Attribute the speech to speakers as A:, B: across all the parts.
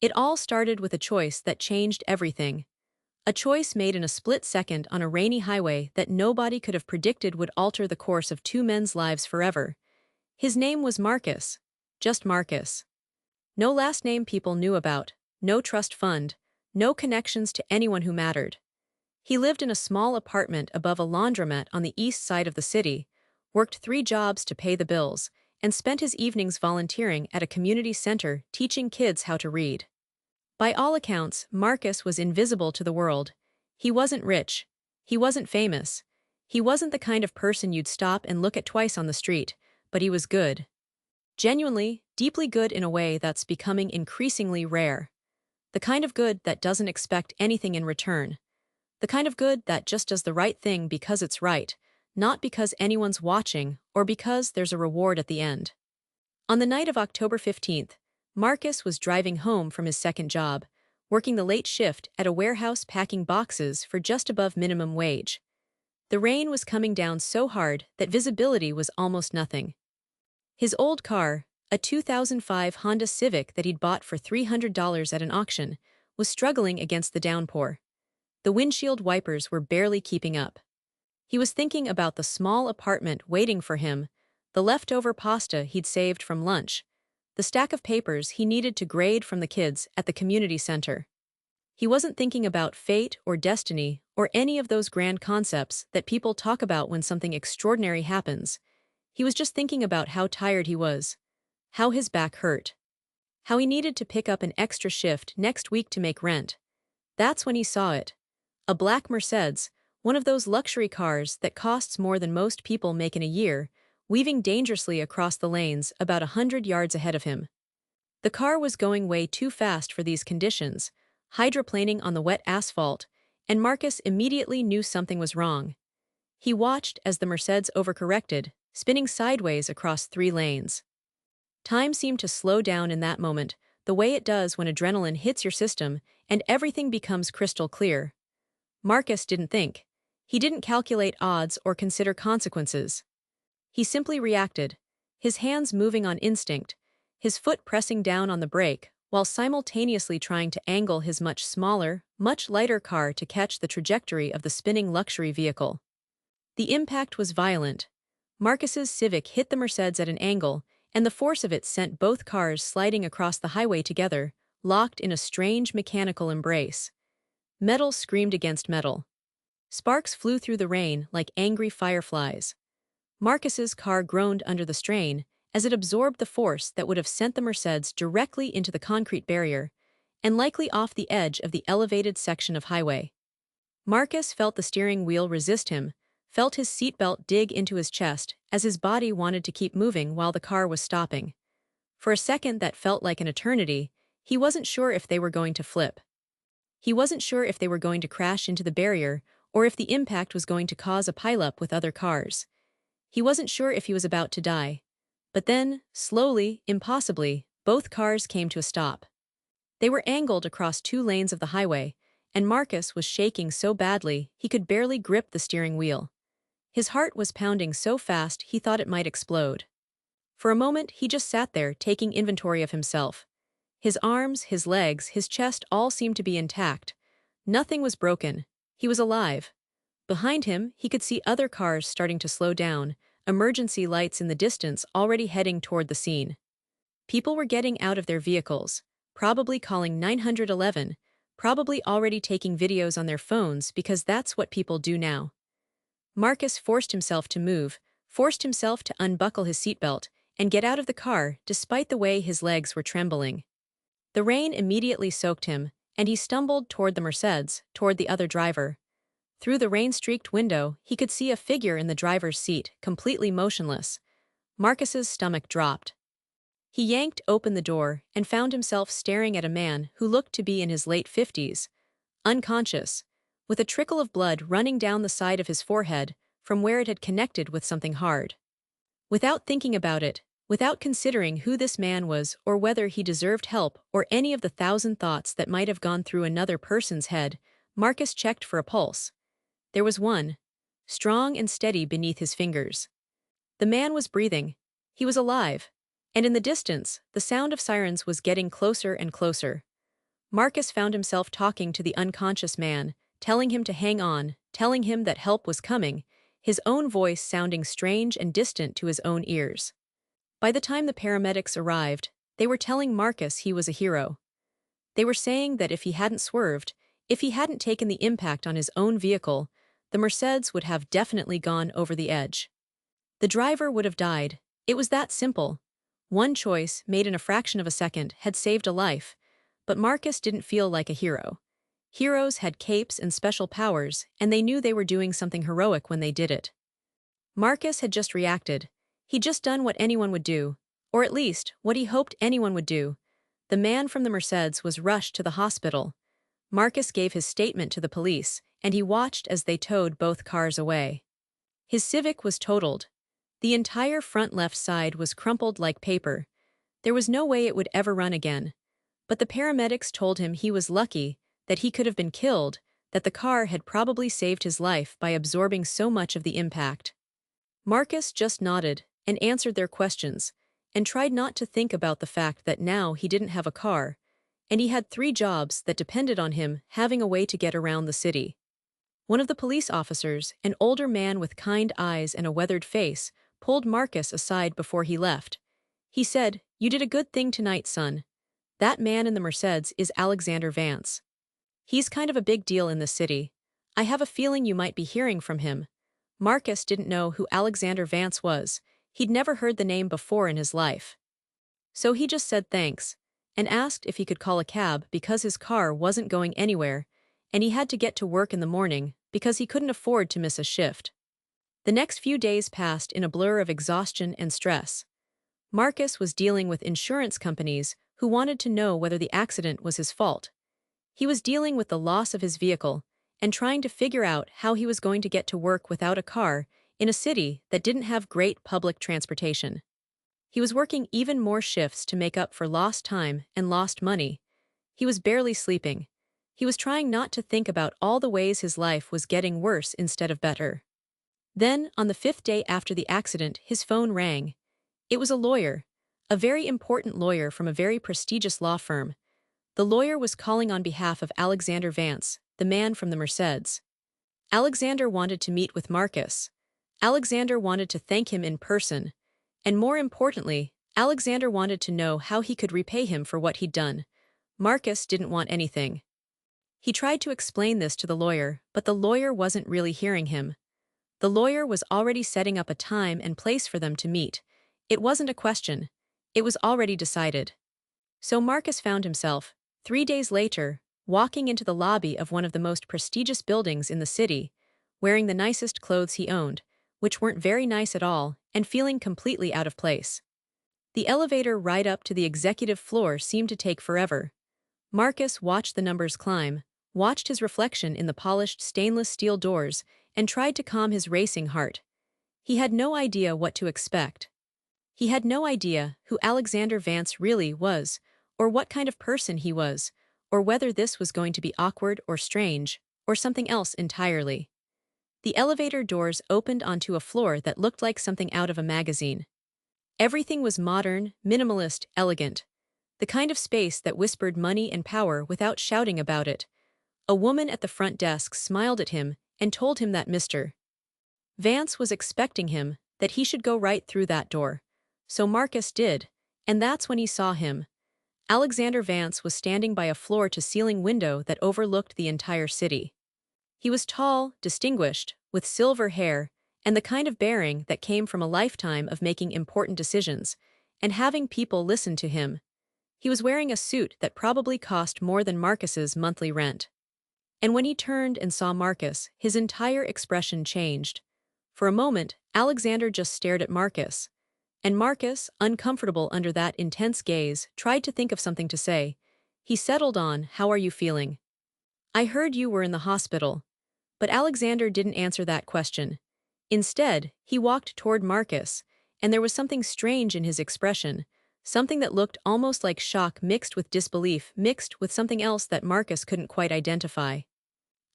A: It all started with a choice that changed everything. A choice made in a split second on a rainy highway that nobody could have predicted would alter the course of two men's lives forever. His name was Marcus. Just Marcus. No last name people knew about, no trust fund, no connections to anyone who mattered. He lived in a small apartment above a laundromat on the east side of the city, worked 3 jobs to pay the bills, and spent his evenings volunteering at a community center teaching kids how to read. By all accounts, Marcus was invisible to the world. He wasn't rich. He wasn't famous. He wasn't the kind of person you'd stop and look at twice on the street, but he was good. Genuinely, deeply good in a way that's becoming increasingly rare. The kind of good that doesn't expect anything in return. The kind of good that just does the right thing because it's right, not because anyone's watching or because there's a reward at the end. On the night of October 15th, Marcus was driving home from his second job, working the late shift at a warehouse packing boxes for just above minimum wage. The rain was coming down so hard that visibility was almost nothing. His old car, a 2005 Honda Civic that he'd bought for $300 at an auction, was struggling against the downpour. The windshield wipers were barely keeping up. He was thinking about the small apartment waiting for him, the leftover pasta he'd saved from lunch, the stack of papers he needed to grade from the kids at the community center. He wasn't thinking about fate or destiny or any of those grand concepts that people talk about when something extraordinary happens. He was just thinking about how tired he was, how his back hurt, how he needed to pick up an extra shift next week to make rent. That's when he saw it. A black Mercedes, one of those luxury cars that costs more than most people make in a year, weaving dangerously across the lanes about 100 yards ahead of him. The car was going way too fast for these conditions, hydroplaning on the wet asphalt, and Marcus immediately knew something was wrong. He watched as the Mercedes overcorrected, spinning sideways across 3 lanes. Time seemed to slow down in that moment, the way it does when adrenaline hits your system and everything becomes crystal clear. Marcus didn't think. He didn't calculate odds or consider consequences. He simply reacted, his hands moving on instinct, his foot pressing down on the brake, while simultaneously trying to angle his much smaller, much lighter car to catch the trajectory of the spinning luxury vehicle. The impact was violent. Marcus's Civic hit the Mercedes at an angle, and the force of it sent both cars sliding across the highway together, locked in a strange mechanical embrace. Metal screamed against metal. Sparks flew through the rain like angry fireflies. Marcus's car groaned under the strain as it absorbed the force that would have sent the Mercedes directly into the concrete barrier and likely off the edge of the elevated section of highway. Marcus felt the steering wheel resist him, felt his seatbelt dig into his chest as his body wanted to keep moving while the car was stopping. For a second that felt like an eternity, he wasn't sure if they were going to flip. He wasn't sure if they were going to crash into the barrier or if the impact was going to cause a pileup with other cars. He wasn't sure if he was about to die. But then, slowly, impossibly, both cars came to a stop. They were angled across 2 lanes of the highway, and Marcus was shaking so badly he could barely grip the steering wheel. His heart was pounding so fast he thought it might explode. For a moment he just sat there taking inventory of himself. His arms, his legs, his chest all seemed to be intact. Nothing was broken. He was alive. Behind him, he could see other cars starting to slow down, emergency lights in the distance already heading toward the scene. People were getting out of their vehicles, probably calling 911, probably already taking videos on their phones because that's what people do now. Marcus forced himself to move, forced himself to unbuckle his seatbelt, and get out of the car despite the way his legs were trembling. The rain immediately soaked him, and he stumbled toward the Mercedes, toward the other driver. Through the rain-streaked window, he could see a figure in the driver's seat, completely motionless. Marcus's stomach dropped. He yanked open the door and found himself staring at a man who looked to be in his late 50s, unconscious, with a trickle of blood running down the side of his forehead from where it had connected with something hard. Without thinking about it, without considering who this man was or whether he deserved help or any of the 1,000 thoughts that might have gone through another person's head, Marcus checked for a pulse. There was one, strong and steady beneath his fingers. The man was breathing. He was alive. And in the distance, the sound of sirens was getting closer and closer. Marcus found himself talking to the unconscious man, telling him to hang on, telling him that help was coming, his own voice sounding strange and distant to his own ears. By the time the paramedics arrived, they were telling Marcus he was a hero. They were saying that if he hadn't swerved, if he hadn't taken the impact on his own vehicle, the Mercedes would have definitely gone over the edge. The driver would have died. It was that simple. One choice, made in a fraction of a second, had saved a life, but Marcus didn't feel like a hero. Heroes had capes and special powers, and they knew they were doing something heroic when they did it. Marcus had just reacted. He'd just done what anyone would do, or at least, what he hoped anyone would do. The man from the Mercedes was rushed to the hospital. Marcus gave his statement to the police, and he watched as they towed both cars away. His Civic was totaled. The entire front left side was crumpled like paper. There was no way it would ever run again. But the paramedics told him he was lucky, that he could have been killed, that the car had probably saved his life by absorbing so much of the impact. Marcus just nodded and answered their questions, and tried not to think about the fact that now he didn't have a car, and he had 3 jobs that depended on him having a way to get around the city. One of the police officers, an older man with kind eyes and a weathered face, pulled Marcus aside before he left. He said, "You did a good thing tonight, son. That man in the Mercedes is Alexander Vance. He's kind of a big deal in this city. I have a feeling you might be hearing from him." Marcus didn't know who Alexander Vance was. He'd never heard the name before in his life. So he just said thanks, and asked if he could call a cab because his car wasn't going anywhere, and he had to get to work in the morning because he couldn't afford to miss a shift. The next few days passed in a blur of exhaustion and stress. Marcus was dealing with insurance companies who wanted to know whether the accident was his fault. He was dealing with the loss of his vehicle and trying to figure out how he was going to get to work without a car in a city that didn't have great public transportation. He was working even more shifts to make up for lost time and lost money. He was barely sleeping. He was trying not to think about all the ways his life was getting worse instead of better. Then, on the 5th day after the accident, his phone rang. It was a lawyer, a very important lawyer from a very prestigious law firm. The lawyer was calling on behalf of Alexander Vance, the man from the Mercedes. Alexander wanted to meet with Marcus. Alexander wanted to thank him in person. And more importantly, Alexander wanted to know how he could repay him for what he'd done. Marcus didn't want anything. He tried to explain this to the lawyer, but the lawyer wasn't really hearing him. The lawyer was already setting up a time and place for them to meet. It wasn't a question. It was already decided. So Marcus found himself, 3 days later, walking into the lobby of one of the most prestigious buildings in the city, wearing the nicest clothes he owned, which weren't very nice at all, and feeling completely out of place. The elevator ride up to the executive floor seemed to take forever. Marcus watched the numbers climb, watched his reflection in the polished stainless steel doors, and tried to calm his racing heart. He had no idea what to expect. He had no idea who Alexander Vance really was, or what kind of person he was, or whether this was going to be awkward or strange, or something else entirely. The elevator doors opened onto a floor that looked like something out of a magazine. Everything was modern, minimalist, elegant. The kind of space that whispered money and power without shouting about it. A woman at the front desk smiled at him and told him that Mr. Vance was expecting him, that he should go right through that door. So Marcus did, and that's when he saw him. Alexander Vance was standing by a floor-to-ceiling window that overlooked the entire city. He was tall, distinguished, with silver hair, and the kind of bearing that came from a lifetime of making important decisions, and having people listen to him. He was wearing a suit that probably cost more than Marcus's monthly rent. And when he turned and saw Marcus, his entire expression changed. For a moment, Alexander just stared at Marcus. And Marcus, uncomfortable under that intense gaze, tried to think of something to say. He settled on, "How are you feeling?" "I heard you were in the hospital." But Alexander didn't answer that question. Instead, he walked toward Marcus, and there was something strange in his expression, something that looked almost like shock mixed with disbelief, mixed with something else that Marcus couldn't quite identify.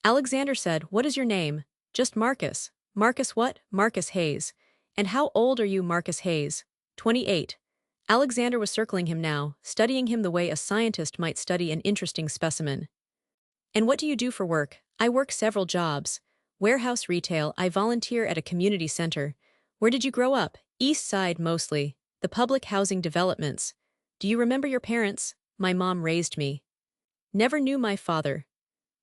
A: Alexander said, "What is your name?" "Just Marcus." "Marcus what?" "Marcus Hayes." "And how old are you, Marcus Hayes?" 28. Alexander was circling him now, studying him the way a scientist might study an interesting specimen. And what do you do for work? I work several jobs. Warehouse retail, I volunteer at a community center. Where did you grow up? East Side mostly. The public housing developments. Do you remember your parents? My mom raised me. Never knew my father.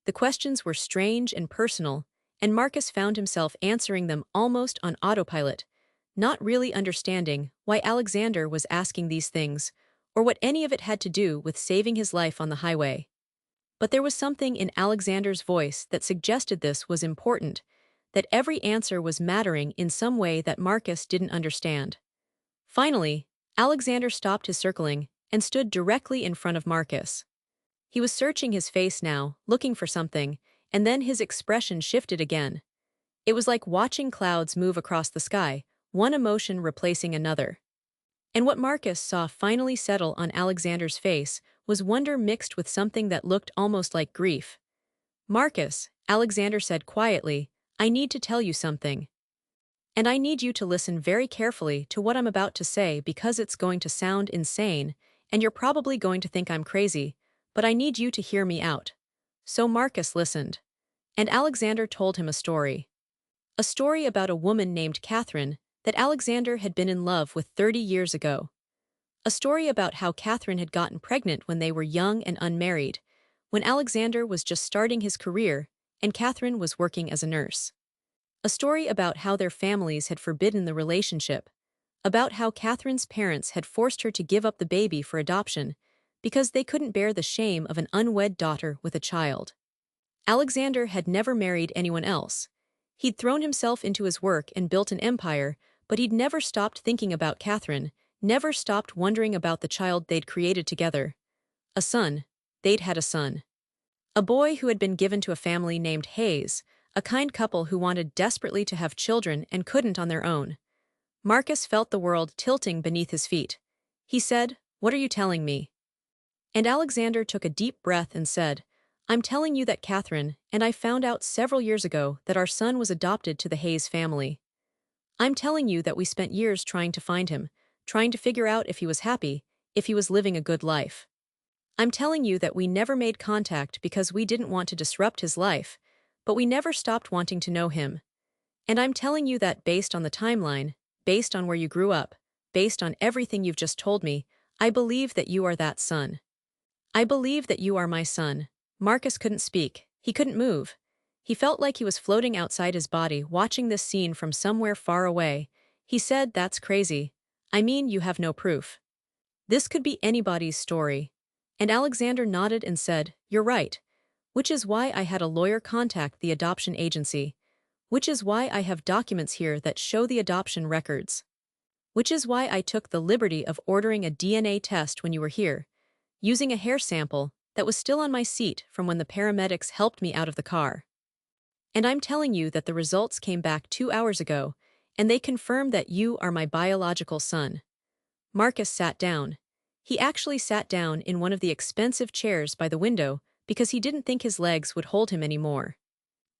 A: The questions were strange and personal, and Marcus found himself answering them almost on autopilot, not really understanding why Alexander was asking these things, or what any of it had to do with saving his life on the highway. But there was something in Alexander's voice that suggested this was important, that every answer was mattering in some way that Marcus didn't understand. Finally, Alexander stopped his circling and stood directly in front of Marcus. He was searching his face now, looking for something, and then his expression shifted again. It was like watching clouds move across the sky, one emotion replacing another. And what Marcus saw finally settle on Alexander's face was wonder mixed with something that looked almost like grief. Marcus, Alexander said quietly, I need to tell you something. And I need you to listen very carefully to what I'm about to say because it's going to sound insane, and you're probably going to think I'm crazy, but I need you to hear me out. So Marcus listened. And Alexander told him a story. A story about a woman named Catherine that Alexander had been in love with 30 years ago. A story about how Catherine had gotten pregnant when they were young and unmarried, when Alexander was just starting his career and Catherine was working as a nurse. A story about how their families had forbidden the relationship, about how Catherine's parents had forced her to give up the baby for adoption because they couldn't bear the shame of an unwed daughter with a child. Alexander had never married anyone else. He'd thrown himself into his work and built an empire, but he'd never stopped thinking about Catherine, never stopped wondering about the child they'd created together. A son. They'd had a son. A boy who had been given to a family named Hayes, a kind couple who wanted desperately to have children and couldn't on their own. Marcus felt the world tilting beneath his feet. He said, What are you telling me? And Alexander took a deep breath and said, I'm telling you that Catherine and I found out several years ago that our son was adopted to the Hayes family. I'm telling you that we spent years trying to find him, trying to figure out if he was happy, if he was living a good life. I'm telling you that we never made contact because we didn't want to disrupt his life, but we never stopped wanting to know him. And I'm telling you that based on the timeline, based on where you grew up, based on everything you've just told me, I believe that you are that son. I believe that you are my son. Marcus couldn't speak. He couldn't move. He felt like he was floating outside his body, watching this scene from somewhere far away. He said, That's crazy. I mean, you have no proof. This could be anybody's story. And Alexander nodded and said, You're right. Which is why I had a lawyer contact the adoption agency. Which is why I have documents here that show the adoption records. Which is why I took the liberty of ordering a DNA test when you were here, using a hair sample that was still on my seat from when the paramedics helped me out of the car. And I'm telling you that the results came back 2 hours ago, and they confirm that you are my biological son. Marcus sat down. He actually sat down in one of the expensive chairs by the window because he didn't think his legs would hold him anymore.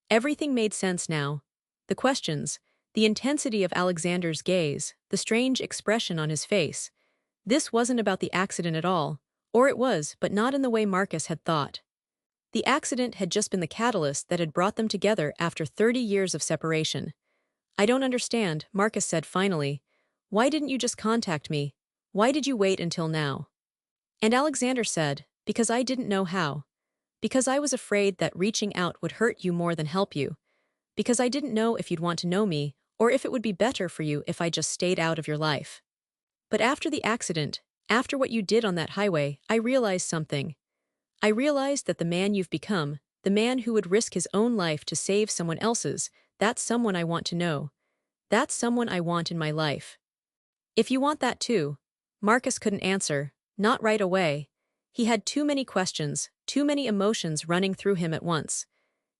A: Everything made sense now. The questions, the intensity of Alexander's gaze, the strange expression on his face. This wasn't about the accident at all, or it was, but not in the way Marcus had thought. The accident had just been the catalyst that had brought them together after 30 years of separation. I don't understand, Marcus said finally. Why didn't you just contact me? Why did you wait until now? And Alexander said, Because I didn't know how. Because I was afraid that reaching out would hurt you more than help you. Because I didn't know if you'd want to know me, or if it would be better for you if I just stayed out of your life. But after the accident, after what you did on that highway, I realized something. I realized that the man you've become, the man who would risk his own life to save someone else's, that's someone I want to know. That's someone I want in my life. If you want that too. Marcus couldn't answer, not right away. He had too many questions, too many emotions running through him at once.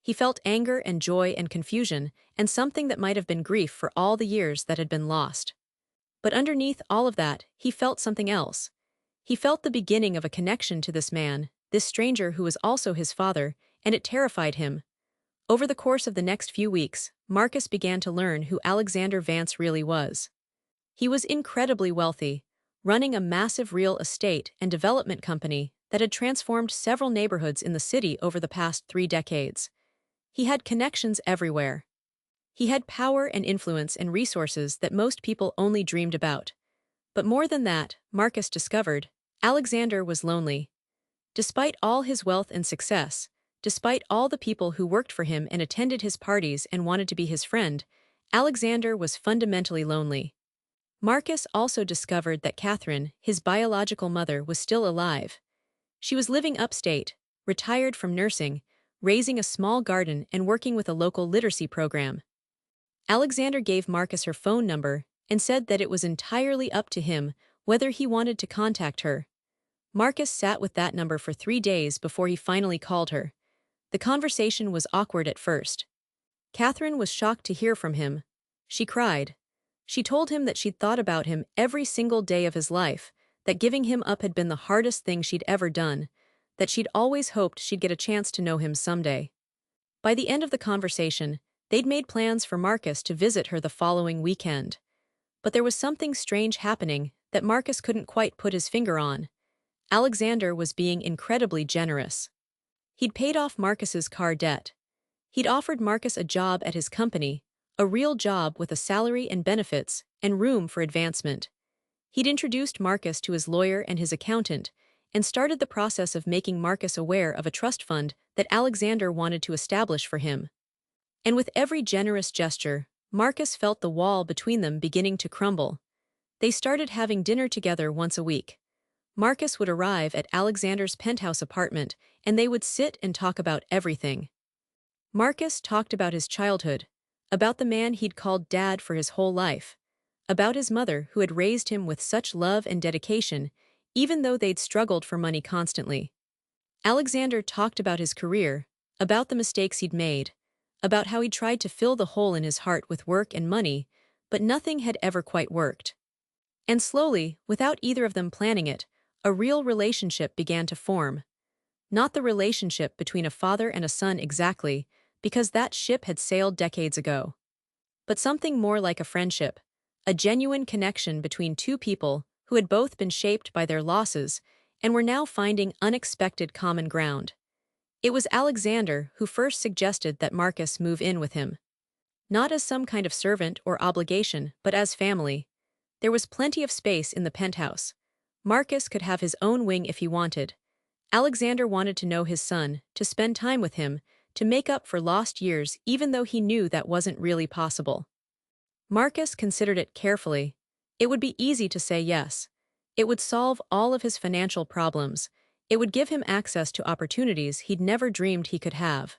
A: He felt anger and joy and confusion, and something that might have been grief for all the years that had been lost. But underneath all of that, he felt something else. He felt the beginning of a connection to this man, this stranger who was also his father, and it terrified him. Over the course of the next few weeks, Marcus began to learn who Alexander Vance really was. He was incredibly wealthy, running a massive real estate and development company that had transformed several neighborhoods in the city over the past 3 decades. He had connections everywhere. He had power and influence and resources that most people only dreamed about. But more than that, Marcus discovered, Alexander was lonely. Despite all his wealth and success, despite all the people who worked for him and attended his parties and wanted to be his friend, Alexander was fundamentally lonely. Marcus also discovered that Catherine, his biological mother, was still alive. She was living upstate, retired from nursing, raising a small garden and working with a local literacy program. Alexander gave Marcus her phone number and said that it was entirely up to him whether he wanted to contact her. Marcus sat with that number for 3 days before he finally called her. The conversation was awkward at first. Catherine was shocked to hear from him. She cried. She told him that she'd thought about him every single day of his life, that giving him up had been the hardest thing she'd ever done, that she'd always hoped she'd get a chance to know him someday. By the end of the conversation, they'd made plans for Marcus to visit her the following weekend. But there was something strange happening that Marcus couldn't quite put his finger on. Alexander was being incredibly generous. He'd paid off Marcus's car debt. He'd offered Marcus a job at his company, a real job with a salary and benefits, and room for advancement. He'd introduced Marcus to his lawyer and his accountant, and started the process of making Marcus aware of a trust fund that Alexander wanted to establish for him. And with every generous gesture, Marcus felt the wall between them beginning to crumble. They started having dinner together once a week. Marcus would arrive at Alexander's penthouse apartment, and they would sit and talk about everything. Marcus talked about his childhood, about the man he'd called Dad for his whole life, about his mother who had raised him with such love and dedication, even though they'd struggled for money constantly. Alexander talked about his career, about the mistakes he'd made, about how he'd tried to fill the hole in his heart with work and money, but nothing had ever quite worked. And slowly, without either of them planning it, a real relationship began to form. Not the relationship between a father and a son exactly, because that ship had sailed decades ago. But something more like a friendship, a genuine connection between two people who had both been shaped by their losses and were now finding unexpected common ground. It was Alexander who first suggested that Marcus move in with him. Not as some kind of servant or obligation, but as family. There was plenty of space in the penthouse. Marcus could have his own wing if he wanted. Alexander wanted to know his son, to spend time with him, to make up for lost years even though he knew that wasn't really possible. Marcus considered it carefully. It would be easy to say yes. It would solve all of his financial problems. It would give him access to opportunities he'd never dreamed he could have.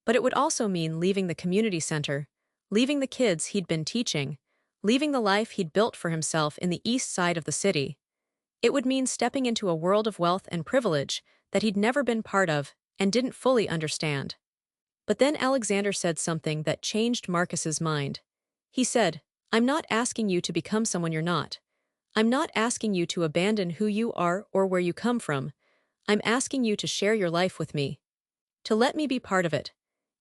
A: But it would also mean leaving the community center, leaving the kids he'd been teaching, leaving the life he'd built for himself in the east side of the city. It would mean stepping into a world of wealth and privilege that he'd never been part of and didn't fully understand. But then Alexander said something that changed Marcus's mind. He said, "I'm not asking you to become someone you're not. I'm not asking you to abandon who you are or where you come from. I'm asking you to share your life with me. To let me be part of it.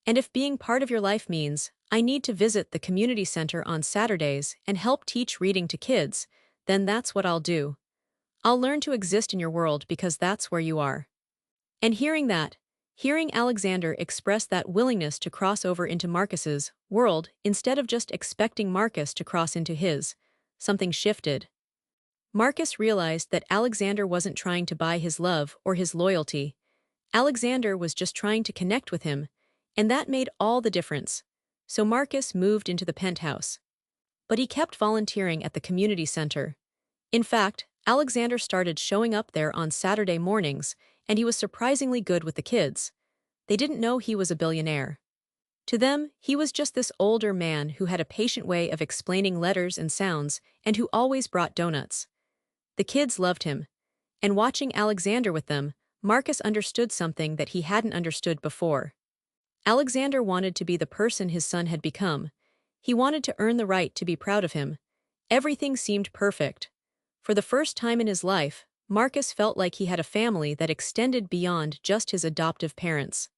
A: And if being part of your life means I need to visit the community center on Saturdays and help teach reading to kids, then that's what I'll do. I'll learn to exist in your world because that's where you are." And hearing Alexander express that willingness to cross over into Marcus's world instead of just expecting Marcus to cross into his, something shifted. Marcus realized that Alexander wasn't trying to buy his love or his loyalty. Alexander was just trying to connect with him, and that made all the difference. So Marcus moved into the penthouse. But he kept volunteering at the community center. In fact, Alexander started showing up there on Saturday mornings, and he was surprisingly good with the kids. They didn't know he was a billionaire. To them, he was just this older man who had a patient way of explaining letters and sounds and who always brought donuts. The kids loved him. And watching Alexander with them, Marcus understood something that he hadn't understood before. Alexander wanted to be the person his son had become. He wanted to earn the right to be proud of him. Everything seemed perfect. For the first time in his life, Marcus felt like he had a family that extended beyond just his adoptive parents.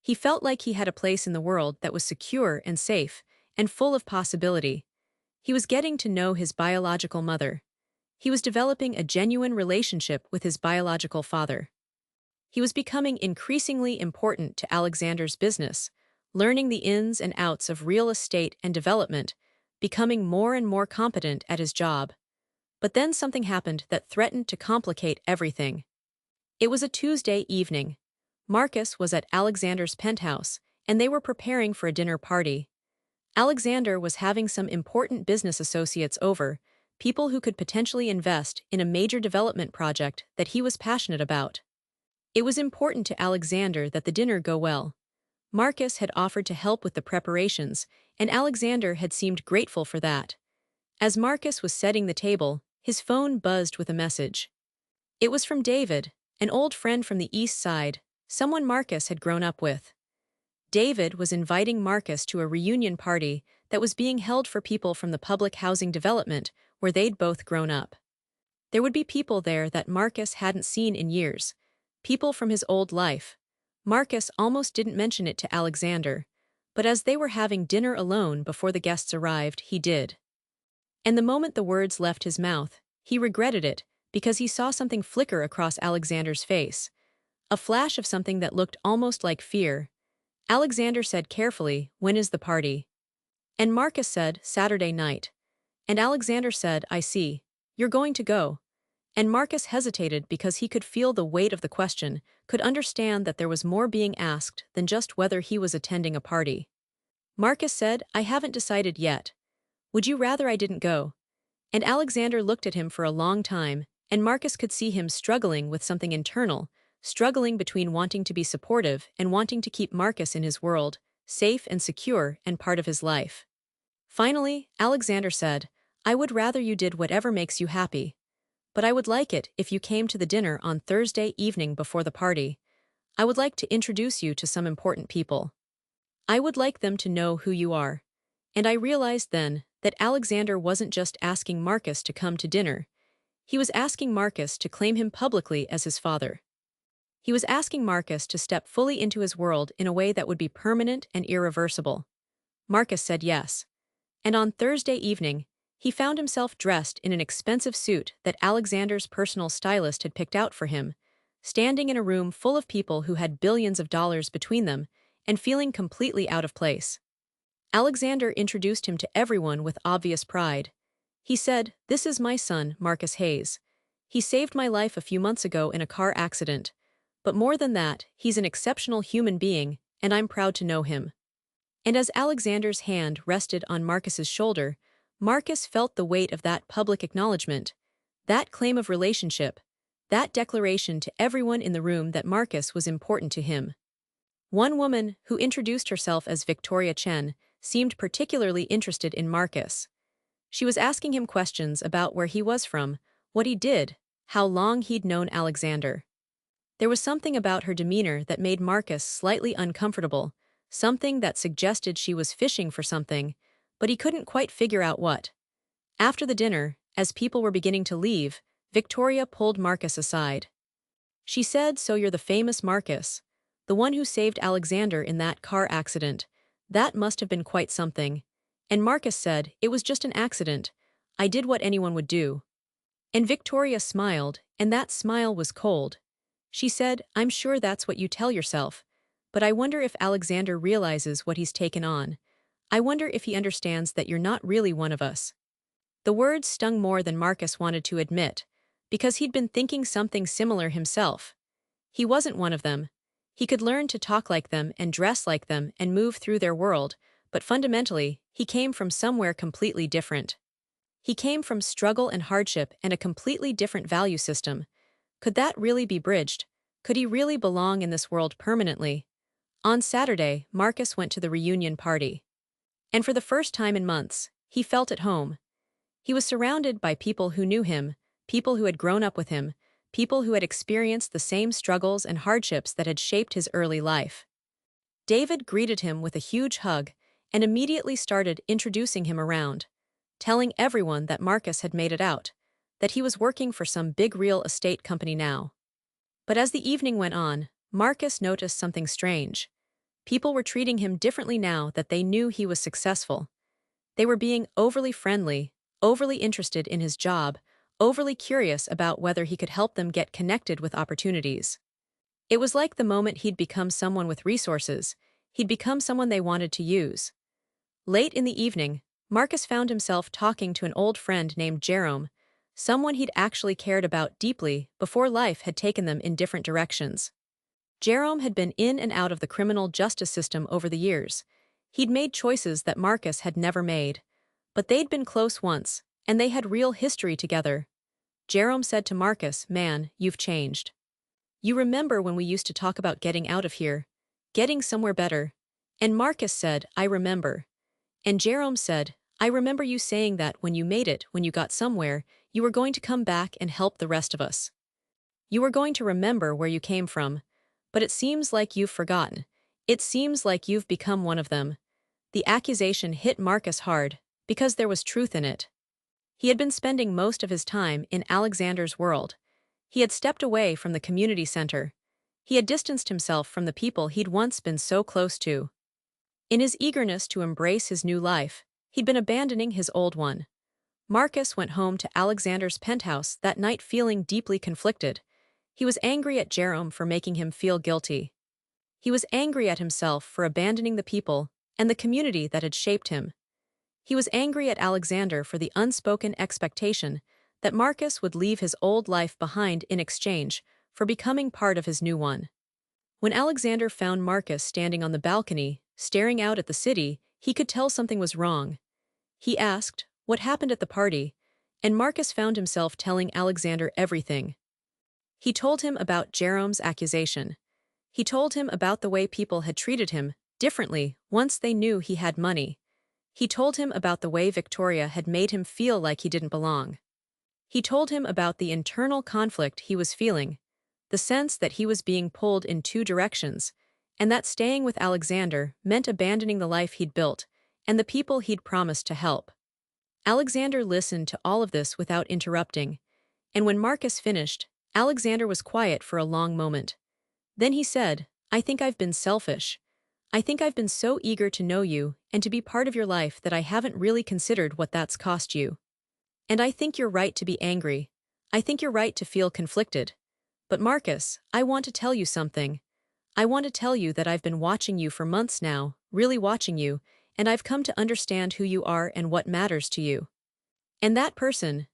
A: He felt like he had a place in the world that was secure and safe, and full of possibility. He was getting to know his biological mother. He was developing a genuine relationship with his biological father. He was becoming increasingly important to Alexander's business, learning the ins and outs of real estate and development, becoming more and more competent at his job. But then something happened that threatened to complicate everything. It was a Tuesday evening. Marcus was at Alexander's penthouse, and they were preparing for a dinner party. Alexander was having some important business associates over, people who could potentially invest in a major development project that he was passionate about. It was important to Alexander that the dinner go well. Marcus had offered to help with the preparations, and Alexander had seemed grateful for that. As Marcus was setting the table, his phone buzzed with a message. It was from David, an old friend from the East Side, someone Marcus had grown up with. David was inviting Marcus to a reunion party that was being held for people from the public housing development where they'd both grown up. There would be people there that Marcus hadn't seen in years, people from his old life. Marcus almost didn't mention it to Alexander, but as they were having dinner alone before the guests arrived, he did. And the moment the words left his mouth, he regretted it because he saw something flicker across Alexander's face, a flash of something that looked almost like fear. Alexander said carefully, "When is the party?" And Marcus said, "Saturday night." And Alexander said, "I see. You're going to go." And Marcus hesitated because he could feel the weight of the question, could understand that there was more being asked than just whether he was attending a party. Marcus said, "I haven't decided yet. Would you rather I didn't go?" And Alexander looked at him for a long time, and Marcus could see him struggling with something internal, struggling between wanting to be supportive and wanting to keep Marcus in his world, safe and secure and part of his life. Finally, Alexander said, "I would rather you did whatever makes you happy. But I would like it if you came to the dinner on Thursday evening before the party. I would like to introduce you to some important people. I would like them to know who you are." And I realized then that Alexander wasn't just asking Marcus to come to dinner. He was asking Marcus to claim him publicly as his father. He was asking Marcus to step fully into his world in a way that would be permanent and irreversible. Marcus said yes. And on Thursday evening, he found himself dressed in an expensive suit that Alexander's personal stylist had picked out for him, standing in a room full of people who had billions of dollars between them, and feeling completely out of place. Alexander introduced him to everyone with obvious pride. He said, "This is my son, Marcus Hayes. He saved my life a few months ago in a car accident. But more than that, he's an exceptional human being, and I'm proud to know him." And as Alexander's hand rested on Marcus's shoulder, Marcus felt the weight of that public acknowledgement, that claim of relationship, that declaration to everyone in the room that Marcus was important to him. One woman, who introduced herself as Victoria Chen, seemed particularly interested in Marcus. She was asking him questions about where he was from, what he did, how long he'd known Alexander. There was something about her demeanor that made Marcus slightly uncomfortable, something that suggested she was fishing for something, but he couldn't quite figure out what. After the dinner, as people were beginning to leave, Victoria pulled Marcus aside. She said, "So you're the famous Marcus, the one who saved Alexander in that car accident. That must have been quite something." And Marcus said, "It was just an accident. I did what anyone would do." And Victoria smiled, and that smile was cold. She said, "I'm sure that's what you tell yourself, but I wonder if Alexander realizes what he's taken on. I wonder if he understands that you're not really one of us." The words stung more than Marcus wanted to admit, because he'd been thinking something similar himself. He wasn't one of them. He could learn to talk like them and dress like them and move through their world, but fundamentally, he came from somewhere completely different. He came from struggle and hardship and a completely different value system. Could that really be bridged? Could he really belong in this world permanently? On Saturday, Marcus went to the reunion party. And for the first time in months, he felt at home. He was surrounded by people who knew him, people who had grown up with him, people who had experienced the same struggles and hardships that had shaped his early life. David greeted him with a huge hug and immediately started introducing him around, telling everyone that Marcus had made it out, that he was working for some big real estate company now. But as the evening went on, Marcus noticed something strange. People were treating him differently now that they knew he was successful. They were being overly friendly, overly interested in his job, overly curious about whether he could help them get connected with opportunities. It was like the moment he'd become someone with resources, he'd become someone they wanted to use. Late in the evening, Marcus found himself talking to an old friend named Jerome, someone he'd actually cared about deeply before life had taken them in different directions. Jerome had been in and out of the criminal justice system over the years. He'd made choices that Marcus had never made. But they'd been close once, and they had real history together. Jerome said to Marcus, "Man, you've changed. You remember when we used to talk about getting out of here, getting somewhere better?" And Marcus said, "I remember." And Jerome said, "I remember you saying that when you made it, when you got somewhere, you were going to come back and help the rest of us. You were going to remember where you came from. But it seems like you've forgotten. It seems like you've become one of them." The accusation hit Marcus hard, because there was truth in it. He had been spending most of his time in Alexander's world. He had stepped away from the community center. He had distanced himself from the people he'd once been so close to. In his eagerness to embrace his new life, he'd been abandoning his old one. Marcus went home to Alexander's penthouse that night feeling deeply conflicted. He was angry at Jerome for making him feel guilty. He was angry at himself for abandoning the people and the community that had shaped him. He was angry at Alexander for the unspoken expectation that Marcus would leave his old life behind in exchange for becoming part of his new one. When Alexander found Marcus standing on the balcony, staring out at the city, he could tell something was wrong. He asked, "What happened at the party?" And Marcus found himself telling Alexander everything. He told him about Jerome's accusation. He told him about the way people had treated him differently once they knew he had money. He told him about the way Victoria had made him feel like he didn't belong. He told him about the internal conflict he was feeling, the sense that he was being pulled in two directions, and that staying with Alexander meant abandoning the life he'd built and the people he'd promised to help. Alexander listened to all of this without interrupting, and when Marcus finished, Alexander was quiet for a long moment. Then he said, "I think I've been selfish. I think I've been so eager to know you and to be part of your life that I haven't really considered what that's cost you. And I think you're right to be angry. I think you're right to feel conflicted. But Marcus, I want to tell you something. I want to tell you that I've been watching you for months now, really watching you, and I've come to understand who you are and what matters to you. And that person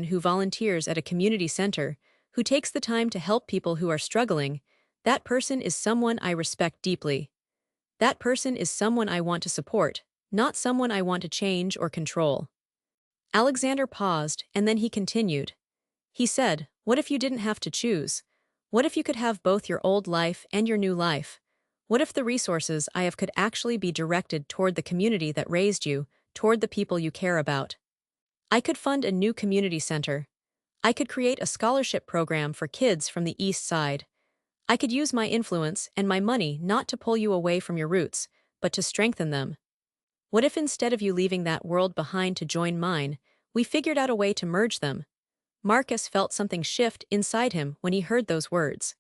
A: who volunteers at a community center, who takes the time to help people who are struggling, that person is someone I respect deeply. That person is someone I want to support, not someone I want to change or control." Alexander paused, and then he continued. He said, "What if you didn't have to choose? What if you could have both your old life and your new life? What if the resources I have could actually be directed toward the community that raised you, toward the people you care about? I could fund a new community center. I could create a scholarship program for kids from the East Side. I could use my influence and my money not to pull you away from your roots, but to strengthen them. What if instead of you leaving that world behind to join mine, we figured out a way to merge them?" Marcus felt something shift inside him when he heard those words.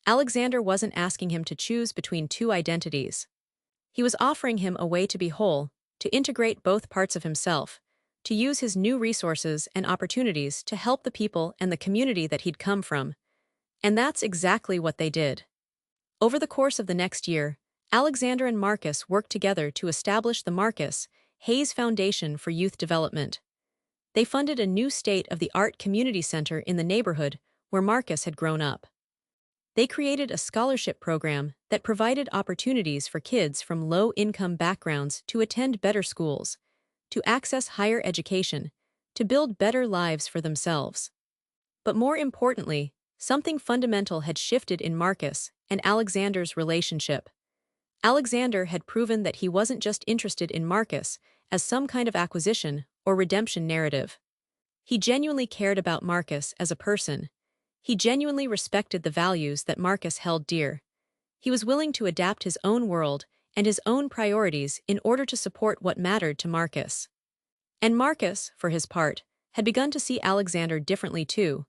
A: Alexander wasn't asking him to choose between two identities. He was offering him a way to be whole, to integrate both parts of himself, to use his new resources and opportunities to help the people and the community that he'd come from. And that's exactly what they did. Over the course of the next year, Alexander and Marcus worked together to establish the Marcus Hayes Foundation for Youth Development. They funded a new state-of-the-art community center in the neighborhood where Marcus had grown up. They created a scholarship program that provided opportunities for kids from low-income backgrounds to attend better schools, to access higher education, to build better lives for themselves. But more importantly, something fundamental had shifted in Marcus and Alexander's relationship. Alexander had proven that he wasn't just interested in Marcus as some kind of acquisition or redemption narrative. He genuinely cared about Marcus as a person. He genuinely respected the values that Marcus held dear. He was willing to adapt his own world and his own priorities in order to support what mattered to Marcus. And Marcus, for his part, had begun to see Alexander differently too.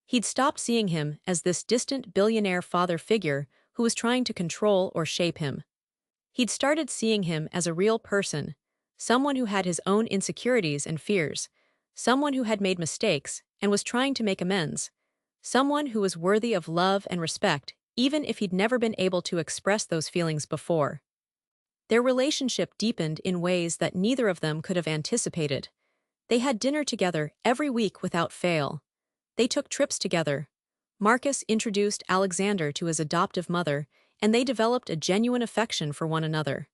A: He'd stopped seeing him as this distant billionaire father figure who was trying to control or shape him. He'd started seeing him as a real person, someone who had his own insecurities and fears, someone who had made mistakes and was trying to make amends, someone who was worthy of love and respect, even if he'd never been able to express those feelings before. Their relationship deepened in ways that neither of them could have anticipated. They had dinner together every week without fail. They took trips together. Marcus introduced Alexander to his adoptive mother, and they developed a genuine affection for one another.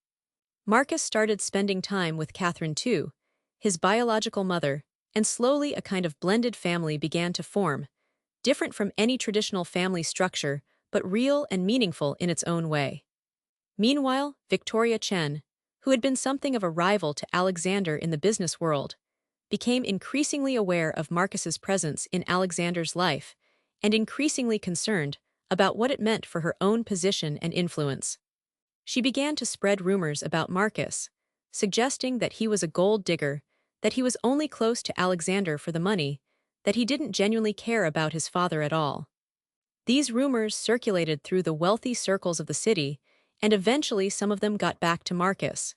A: Marcus started spending time with Catherine too, his biological mother, and slowly a kind of blended family began to form, different from any traditional family structure, but real and meaningful in its own way. Meanwhile, Victoria Chen, who had been something of a rival to Alexander in the business world, became increasingly aware of Marcus's presence in Alexander's life and increasingly concerned about what it meant for her own position and influence. She began to spread rumors about Marcus, suggesting that he was a gold digger, that he was only close to Alexander for the money, that he didn't genuinely care about his father at all. These rumors circulated through the wealthy circles of the city, and eventually some of them got back to Marcus.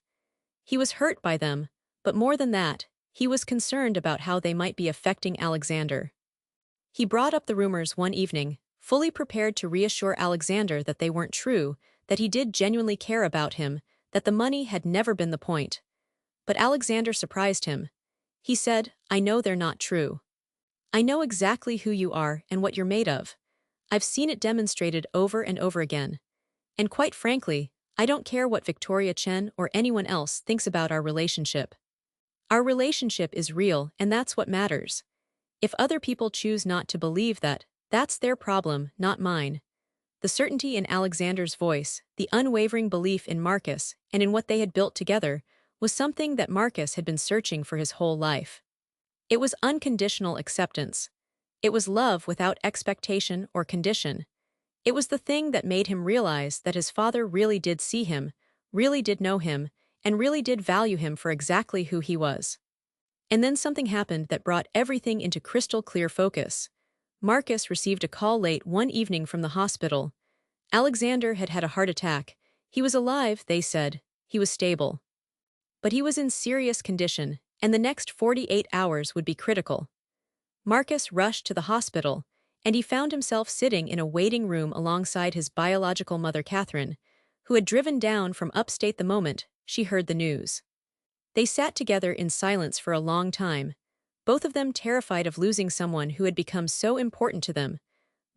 A: He was hurt by them, but more than that, he was concerned about how they might be affecting Alexander. He brought up the rumors one evening, fully prepared to reassure Alexander that they weren't true, that he did genuinely care about him, that the money had never been the point. But Alexander surprised him. He said, "I know they're not true. I know exactly who you are and what you're made of. I've seen it demonstrated over and over again. And quite frankly, I don't care what Victoria Chen or anyone else thinks about our relationship. Our relationship is real, and that's what matters. If other people choose not to believe that, that's their problem, not mine." The certainty in Alexander's voice, the unwavering belief in Marcus and in what they had built together, was something that Marcus had been searching for his whole life. It was unconditional acceptance. It was love without expectation or condition. It was the thing that made him realize that his father really did see him, really did know him, and really did value him for exactly who he was. And then something happened that brought everything into crystal clear focus. Marcus received a call late one evening from the hospital. Alexander had had a heart attack. He was alive, they said. He was stable. But he was in serious condition, and the next 48 hours would be critical. Marcus rushed to the hospital, and he found himself sitting in a waiting room alongside his biological mother Catherine, who had driven down from upstate the moment she heard the news. They sat together in silence for a long time, both of them terrified of losing someone who had become so important to them,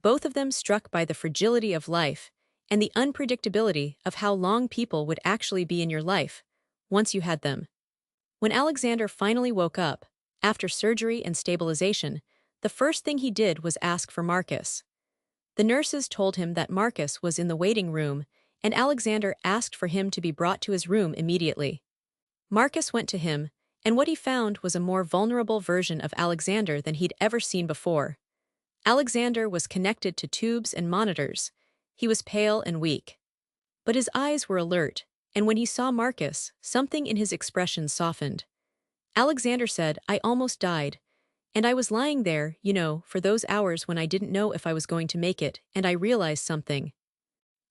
A: both of them struck by the fragility of life and the unpredictability of how long people would actually be in your life once you had them. When Alexander finally woke up, after surgery and stabilization, the first thing he did was ask for Marcus. The nurses told him that Marcus was in the waiting room, and Alexander asked for him to be brought to his room immediately. Marcus went to him, and what he found was a more vulnerable version of Alexander than he'd ever seen before. Alexander was connected to tubes and monitors. He was pale and weak. But his eyes were alert, and when he saw Marcus, something in his expression softened. Alexander said, "I almost died. And I was lying there, for those hours when I didn't know if I was going to make it, and I realized something.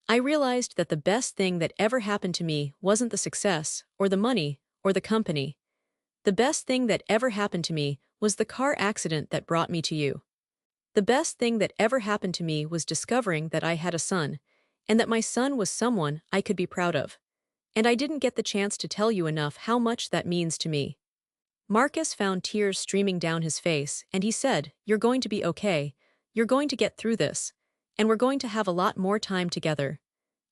A: I realized that the best thing that ever happened to me wasn't the success, or the money, or the company. The best thing that ever happened to me was the car accident that brought me to you. The best thing that ever happened to me was discovering that I had a son, and that my son was someone I could be proud of. And I didn't get the chance to tell you enough how much that means to me." Marcus found tears streaming down his face, and he said, "You're going to be okay. You're going to get through this. And we're going to have a lot more time together."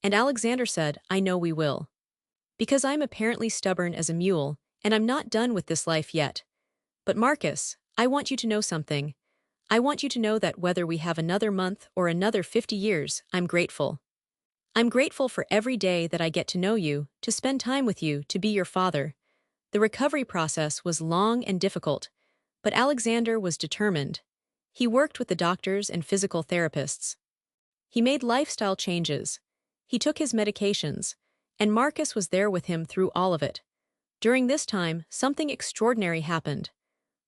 A: And Alexander said, "I know we will. Because I'm apparently stubborn as a mule, and I'm not done with this life yet. But Marcus, I want you to know something. I want you to know that whether we have another month or another 50 years, I'm grateful. I'm grateful for every day that I get to know you, to spend time with you, to be your father." The recovery process was long and difficult, but Alexander was determined. He worked with the doctors and physical therapists. He made lifestyle changes. He took his medications, and Marcus was there with him through all of it. During this time, something extraordinary happened.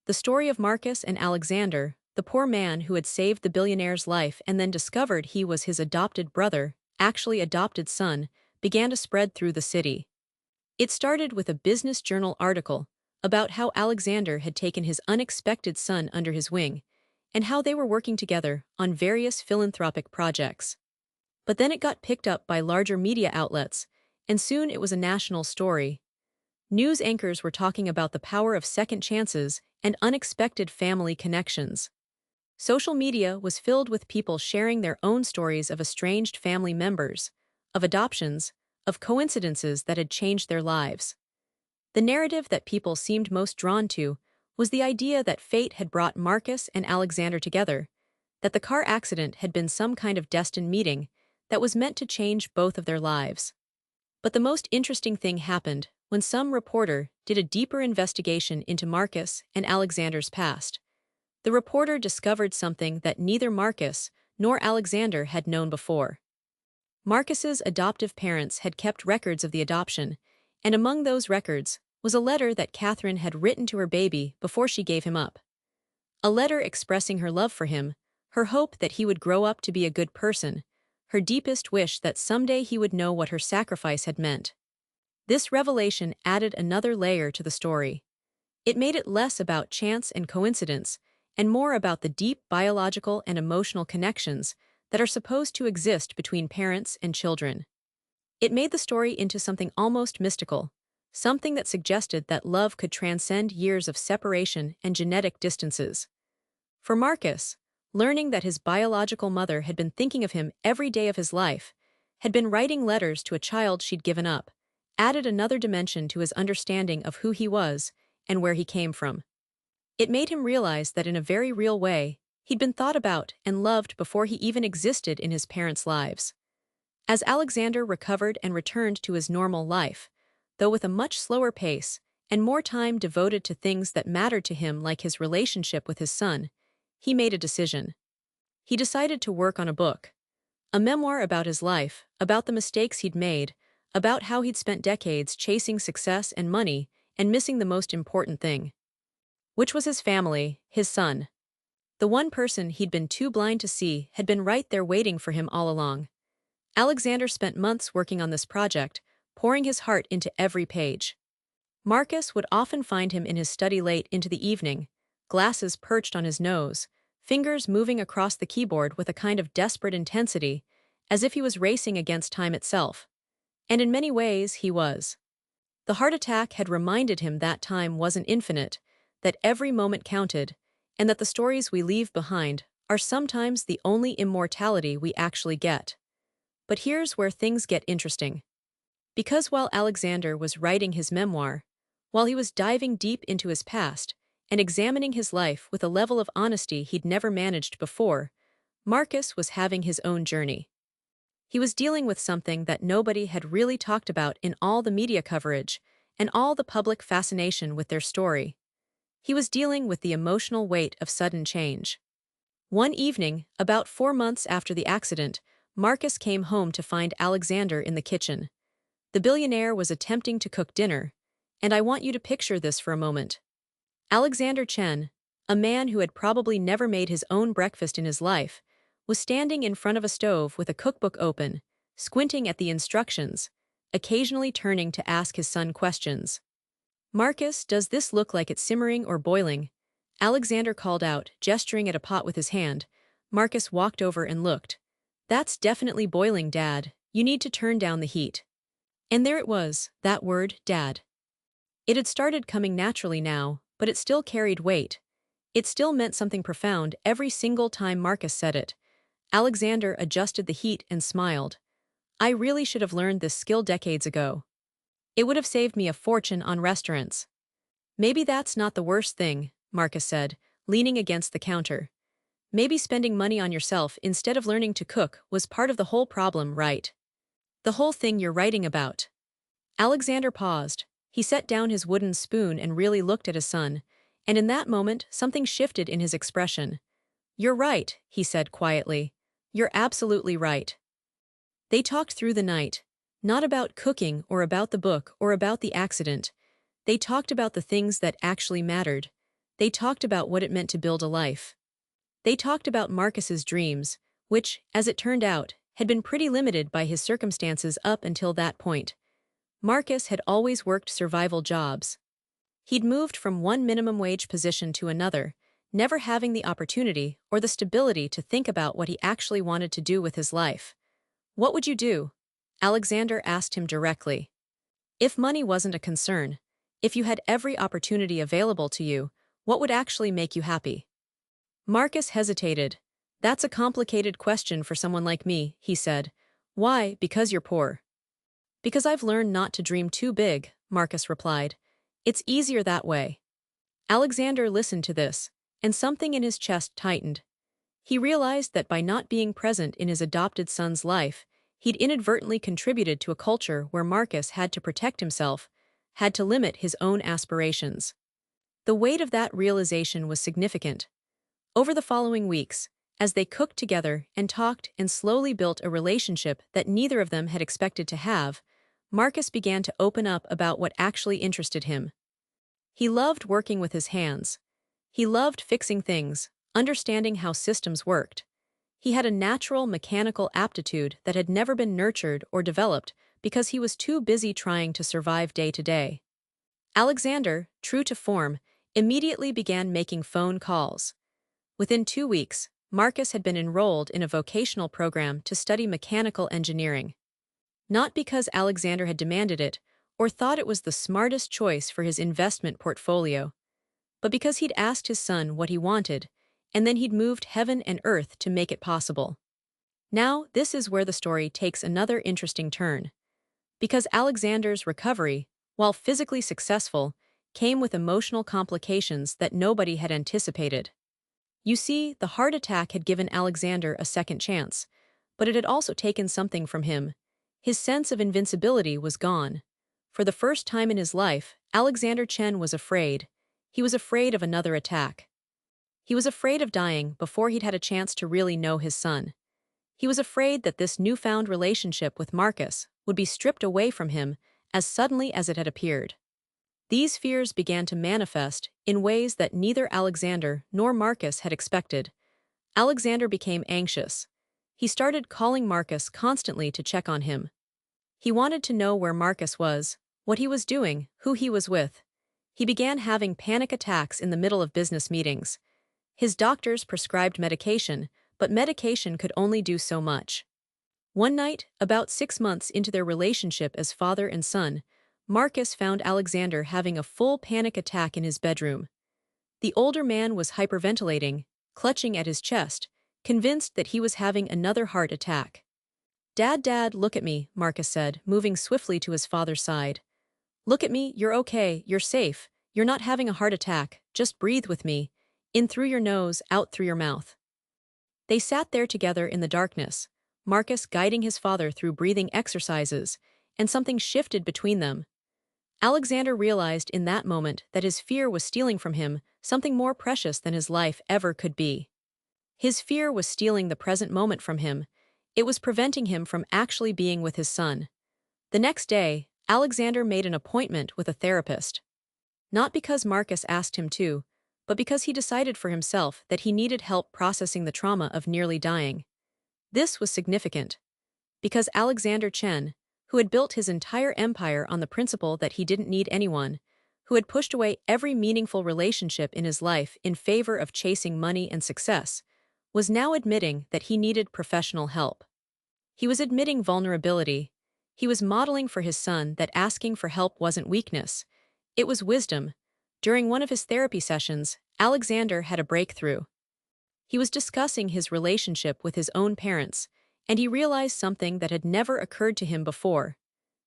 A: The story of Marcus and Alexander, the poor man who had saved the billionaire's life and then discovered he was his adopted brother, actually adopted son, began to spread through the city. It started with a business journal article, about how Alexander had taken his unexpected son under his wing, and how they were working together on various philanthropic projects. But then it got picked up by larger media outlets, and soon it was a national story. News anchors were talking about the power of second chances and unexpected family connections. Social media was filled with people sharing their own stories of estranged family members, of adoptions, of coincidences that had changed their lives. The narrative that people seemed most drawn to was the idea that fate had brought Marcus and Alexander together, that the car accident had been some kind of destined meeting that was meant to change both of their lives. But the most interesting thing happened when some reporter did a deeper investigation into Marcus and Alexander's past. The reporter discovered something that neither Marcus nor Alexander had known before. Marcus's adoptive parents had kept records of the adoption, and among those records was a letter that Catherine had written to her baby before she gave him up. A letter expressing her love for him, her hope that he would grow up to be a good person, her deepest wish that someday he would know what her sacrifice had meant. This revelation added another layer to the story. It made it less about chance and coincidence, and more about the deep biological and emotional connections that are supposed to exist between parents and children. It made the story into something almost mystical, something that suggested that love could transcend years of separation and genetic distances. For Marcus, learning that his biological mother had been thinking of him every day of his life, had been writing letters to a child she'd given up, added another dimension to his understanding of who he was and where he came from. It made him realize that in a very real way, he'd been thought about and loved before he even existed in his parents' lives. As Alexander recovered and returned to his normal life, though with a much slower pace and more time devoted to things that mattered to him like his relationship with his son, he made a decision. He decided to work on a book. A memoir about his life, about the mistakes he'd made, about how he'd spent decades chasing success and money and missing the most important thing. Which was his family, his son. The one person he'd been too blind to see had been right there waiting for him all along. Alexander spent months working on this project, pouring his heart into every page. Marcus would often find him in his study late into the evening, glasses perched on his nose, fingers moving across the keyboard with a kind of desperate intensity, as if he was racing against time itself. And in many ways, he was. The heart attack had reminded him that time wasn't infinite, that every moment counted, and that the stories we leave behind are sometimes the only immortality we actually get. But here's where things get interesting. Because while Alexander was writing his memoir, while he was diving deep into his past and examining his life with a level of honesty he'd never managed before, Marcus was having his own journey. He was dealing with something that nobody had really talked about in all the media coverage and all the public fascination with their story. He was dealing with the emotional weight of sudden change. One evening, about 4 months after the accident, Marcus came home to find Alexander in the kitchen. The billionaire was attempting to cook dinner, and I want you to picture this for a moment. Alexander Chen, a man who had probably never made his own breakfast in his life, was standing in front of a stove with a cookbook open, squinting at the instructions, occasionally turning to ask his son questions. "Marcus, does this look like it's simmering or boiling?" Alexander called out, gesturing at a pot with his hand. Marcus walked over and looked. "That's definitely boiling, Dad. You need to turn down the heat." And there it was, that word, Dad. It had started coming naturally now, but it still carried weight. It still meant something profound every single time Marcus said it. Alexander adjusted the heat and smiled. "I really should have learned this skill decades ago. It would have saved me a fortune on restaurants." "Maybe that's not the worst thing," Marcus said, leaning against the counter. "Maybe spending money on yourself instead of learning to cook was part of the whole problem, right? The whole thing you're writing about." Alexander paused. He set down his wooden spoon and really looked at his son, and in that moment something shifted in his expression. "You're right," he said quietly. "You're absolutely right." They talked through the night, not about cooking or about the book or about the accident. They talked about the things that actually mattered. They talked about what it meant to build a life. They talked about Marcus's dreams, which, as it turned out, had been pretty limited by his circumstances up until that point. Marcus had always worked survival jobs. He'd moved from one minimum wage position to another, never having the opportunity or the stability to think about what he actually wanted to do with his life. "What would you do?" Alexander asked him directly. "If money wasn't a concern, if you had every opportunity available to you, what would actually make you happy?" Marcus hesitated. "That's a complicated question for someone like me," he said. "Why, because you're poor?" "Because I've learned not to dream too big," Marcus replied. "It's easier that way." Alexander listened to this, and something in his chest tightened. He realized that by not being present in his adopted son's life, he'd inadvertently contributed to a culture where Marcus had to protect himself, had to limit his own aspirations. The weight of that realization was significant. Over the following weeks, as they cooked together and talked and slowly built a relationship that neither of them had expected to have, Marcus began to open up about what actually interested him. He loved working with his hands. He loved fixing things, understanding how systems worked. He had a natural mechanical aptitude that had never been nurtured or developed because he was too busy trying to survive day to day. Alexander, true to form, immediately began making phone calls. Within 2 weeks, Marcus had been enrolled in a vocational program to study mechanical engineering. Not because Alexander had demanded it or thought it was the smartest choice for his investment portfolio, but because he'd asked his son what he wanted, and then he'd moved heaven and earth to make it possible. Now, this is where the story takes another interesting turn. Because Alexander's recovery, while physically successful, came with emotional complications that nobody had anticipated. You see, the heart attack had given Alexander a second chance, but it had also taken something from him. His sense of invincibility was gone. For the first time in his life, Alexander Chen was afraid. He was afraid of another attack. He was afraid of dying before he'd had a chance to really know his son. He was afraid that this newfound relationship with Marcus would be stripped away from him as suddenly as it had appeared. These fears began to manifest in ways that neither Alexander nor Marcus had expected. Alexander became anxious. He started calling Marcus constantly to check on him. He wanted to know where Marcus was, what he was doing, who he was with. He began having panic attacks in the middle of business meetings. His doctors prescribed medication, but medication could only do so much. One night, about 6 months into their relationship as father and son, Marcus found Alexander having a full panic attack in his bedroom. The older man was hyperventilating, clutching at his chest, convinced that he was having another heart attack. Dad, look at me," Marcus said, moving swiftly to his father's side. "Look at me, you're okay, you're safe, you're not having a heart attack, just breathe with me. In through your nose, out through your mouth." They sat there together in the darkness, Marcus guiding his father through breathing exercises, and something shifted between them. Alexander realized in that moment that his fear was stealing from him something more precious than his life ever could be. His fear was stealing the present moment from him. It was preventing him from actually being with his son. The next day, Alexander made an appointment with a therapist. Not because Marcus asked him to, but because he decided for himself that he needed help processing the trauma of nearly dying. This was significant. Because Alexander Chen, who had built his entire empire on the principle that he didn't need anyone, who had pushed away every meaningful relationship in his life in favor of chasing money and success, was now admitting that he needed professional help. He was admitting vulnerability. He was modeling for his son that asking for help wasn't weakness. It was wisdom. During one of his therapy sessions, Alexander had a breakthrough. He was discussing his relationship with his own parents, and he realized something that had never occurred to him before.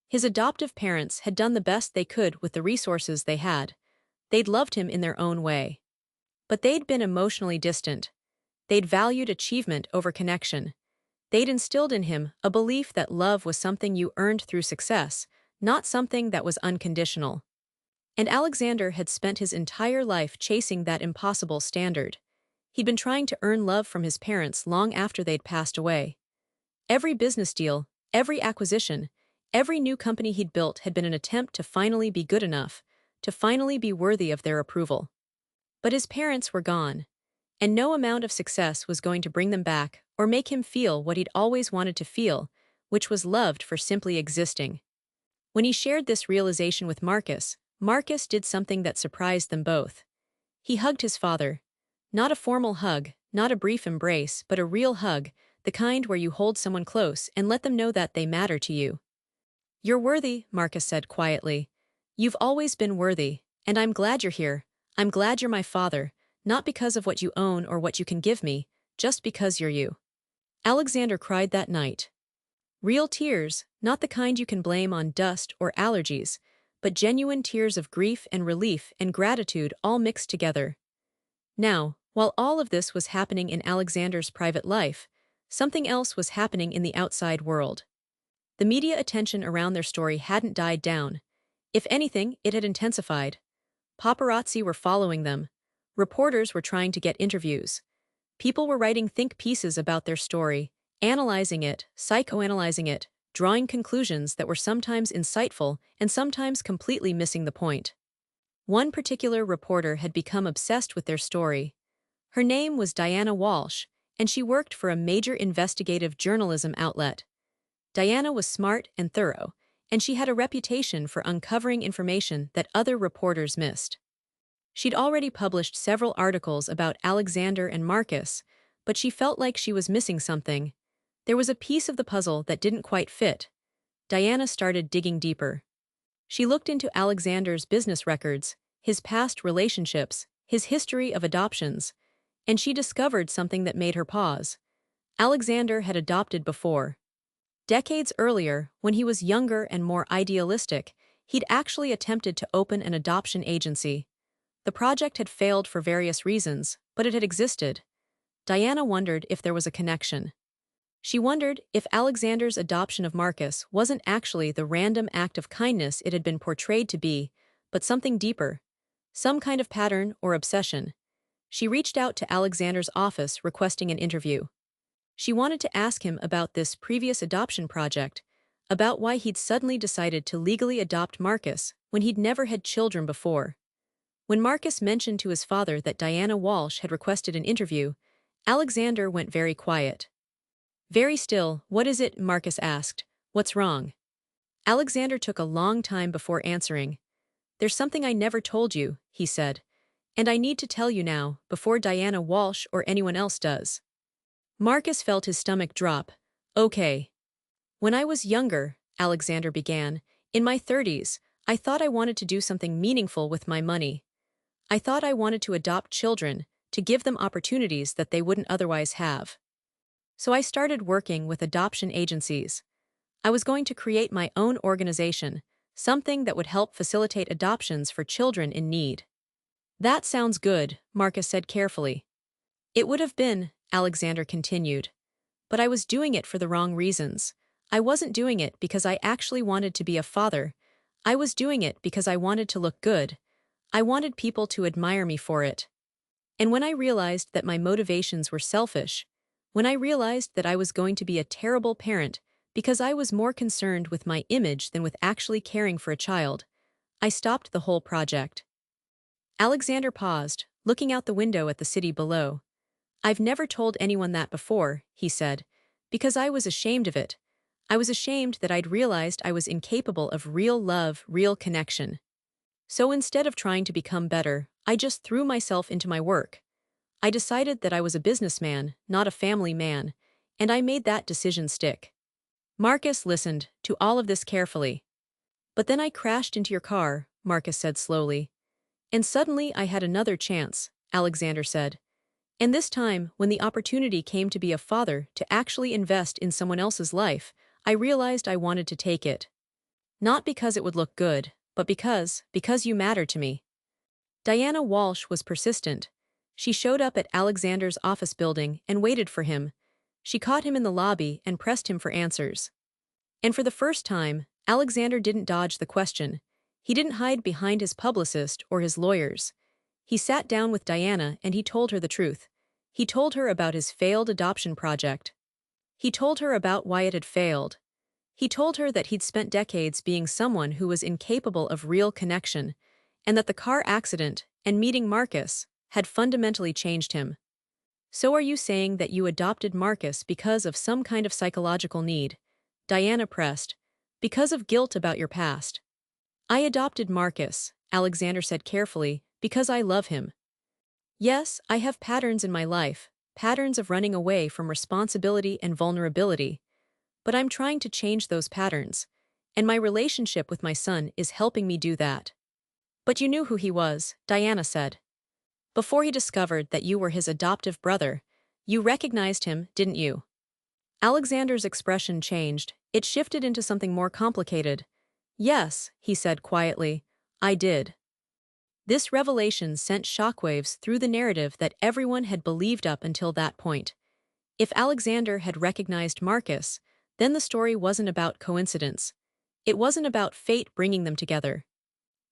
A: His adoptive parents had done the best they could with the resources they had. They'd loved him in their own way. But they'd been emotionally distant. They'd valued achievement over connection. They'd instilled in him a belief that love was something you earned through success, not something that was unconditional. And Alexander had spent his entire life chasing that impossible standard. He'd been trying to earn love from his parents long after they'd passed away. Every business deal, every acquisition, every new company he'd built had been an attempt to finally be good enough, to finally be worthy of their approval. But his parents were gone, and no amount of success was going to bring them back or make him feel what he'd always wanted to feel, which was loved for simply existing. When he shared this realization with Marcus, Marcus did something that surprised them both. He hugged his father. Not a formal hug, not a brief embrace, but a real hug, the kind where you hold someone close and let them know that they matter to you. "You're worthy," Marcus said quietly. "You've always been worthy, and I'm glad you're here. I'm glad you're my father, not because of what you own or what you can give me, just because you're you." Alexander cried that night. Real tears, not the kind you can blame on dust or allergies, but genuine tears of grief and relief and gratitude all mixed together. Now, while all of this was happening in Alexander's private life, something else was happening in the outside world. The media attention around their story hadn't died down. If anything, it had intensified. Paparazzi were following them. Reporters were trying to get interviews. People were writing think pieces about their story, analyzing it, psychoanalyzing it, drawing conclusions that were sometimes insightful and sometimes completely missing the point. One particular reporter had become obsessed with their story. Her name was Diana Walsh, and she worked for a major investigative journalism outlet. Diana was smart and thorough, and she had a reputation for uncovering information that other reporters missed. She'd already published several articles about Alexander and Marcus, but she felt like she was missing something. There was a piece of the puzzle that didn't quite fit. Diana started digging deeper. She looked into Alexander's business records, his past relationships, his history of adoptions, and she discovered something that made her pause. Alexander had adopted before. Decades earlier, when he was younger and more idealistic, he'd actually attempted to open an adoption agency. The project had failed for various reasons, but it had existed. Diana wondered if there was a connection. She wondered if Alexander's adoption of Marcus wasn't actually the random act of kindness it had been portrayed to be, but something deeper. Some kind of pattern or obsession. She reached out to Alexander's office requesting an interview. She wanted to ask him about this previous adoption project, about why he'd suddenly decided to legally adopt Marcus when he'd never had children before. When Marcus mentioned to his father that Diana Walsh had requested an interview, Alexander went very quiet. "Very still. What is it?" Marcus asked. "What's wrong?" Alexander took a long time before answering. "There's something I never told you," he said. "And I need to tell you now, before Diana Walsh or anyone else does." Marcus felt his stomach drop. "Okay. When I was younger," Alexander began, "in my 30s, I thought I wanted to do something meaningful with my money. I thought I wanted to adopt children, to give them opportunities that they wouldn't otherwise have. So I started working with adoption agencies. I was going to create my own organization, something that would help facilitate adoptions for children in need." "That sounds good," Marcus said carefully. "It would have been," Alexander continued. "But I was doing it for the wrong reasons. I wasn't doing it because I actually wanted to be a father. I was doing it because I wanted to look good. I wanted people to admire me for it. And when I realized that my motivations were selfish, when I realized that I was going to be a terrible parent because I was more concerned with my image than with actually caring for a child, I stopped the whole project." Alexander paused, looking out the window at the city below. "I've never told anyone that before," he said, "because I was ashamed of it. I was ashamed that I'd realized I was incapable of real love, real connection. So instead of trying to become better, I just threw myself into my work. I decided that I was a businessman, not a family man, and I made that decision stick." Marcus listened to all of this carefully. "But then I crashed into your car," Marcus said slowly. "And suddenly I had another chance," Alexander said. "And this time, when the opportunity came to be a father, to actually invest in someone else's life, I realized I wanted to take it. Not because it would look good, but because you matter to me." Diana Walsh was persistent. She showed up at Alexander's office building and waited for him. She caught him in the lobby and pressed him for answers. And for the first time, Alexander didn't dodge the question. He didn't hide behind his publicist or his lawyers. He sat down with Diana and he told her the truth. He told her about his failed adoption project. He told her about why it had failed. He told her that he'd spent decades being someone who was incapable of real connection, and that the car accident and meeting Marcus had fundamentally changed him. "So are you saying that you adopted Marcus because of some kind of psychological need?" Diana pressed. "Because of guilt about your past?" "I adopted Marcus," Alexander said carefully, because I love him. Yes, I have patterns in my life, patterns of running away from responsibility and vulnerability, but I'm trying to change those patterns, and my relationship with my son is helping me do that. But you knew who he was, Diana said. Before he discovered that you were his adoptive brother, you recognized him, didn't you? Alexander's expression changed. It shifted into something more complicated. Yes, he said quietly, I did. This revelation sent shockwaves through the narrative that everyone had believed up until that point. If Alexander had recognized Marcus, then the story wasn't about coincidence. It wasn't about fate bringing them together.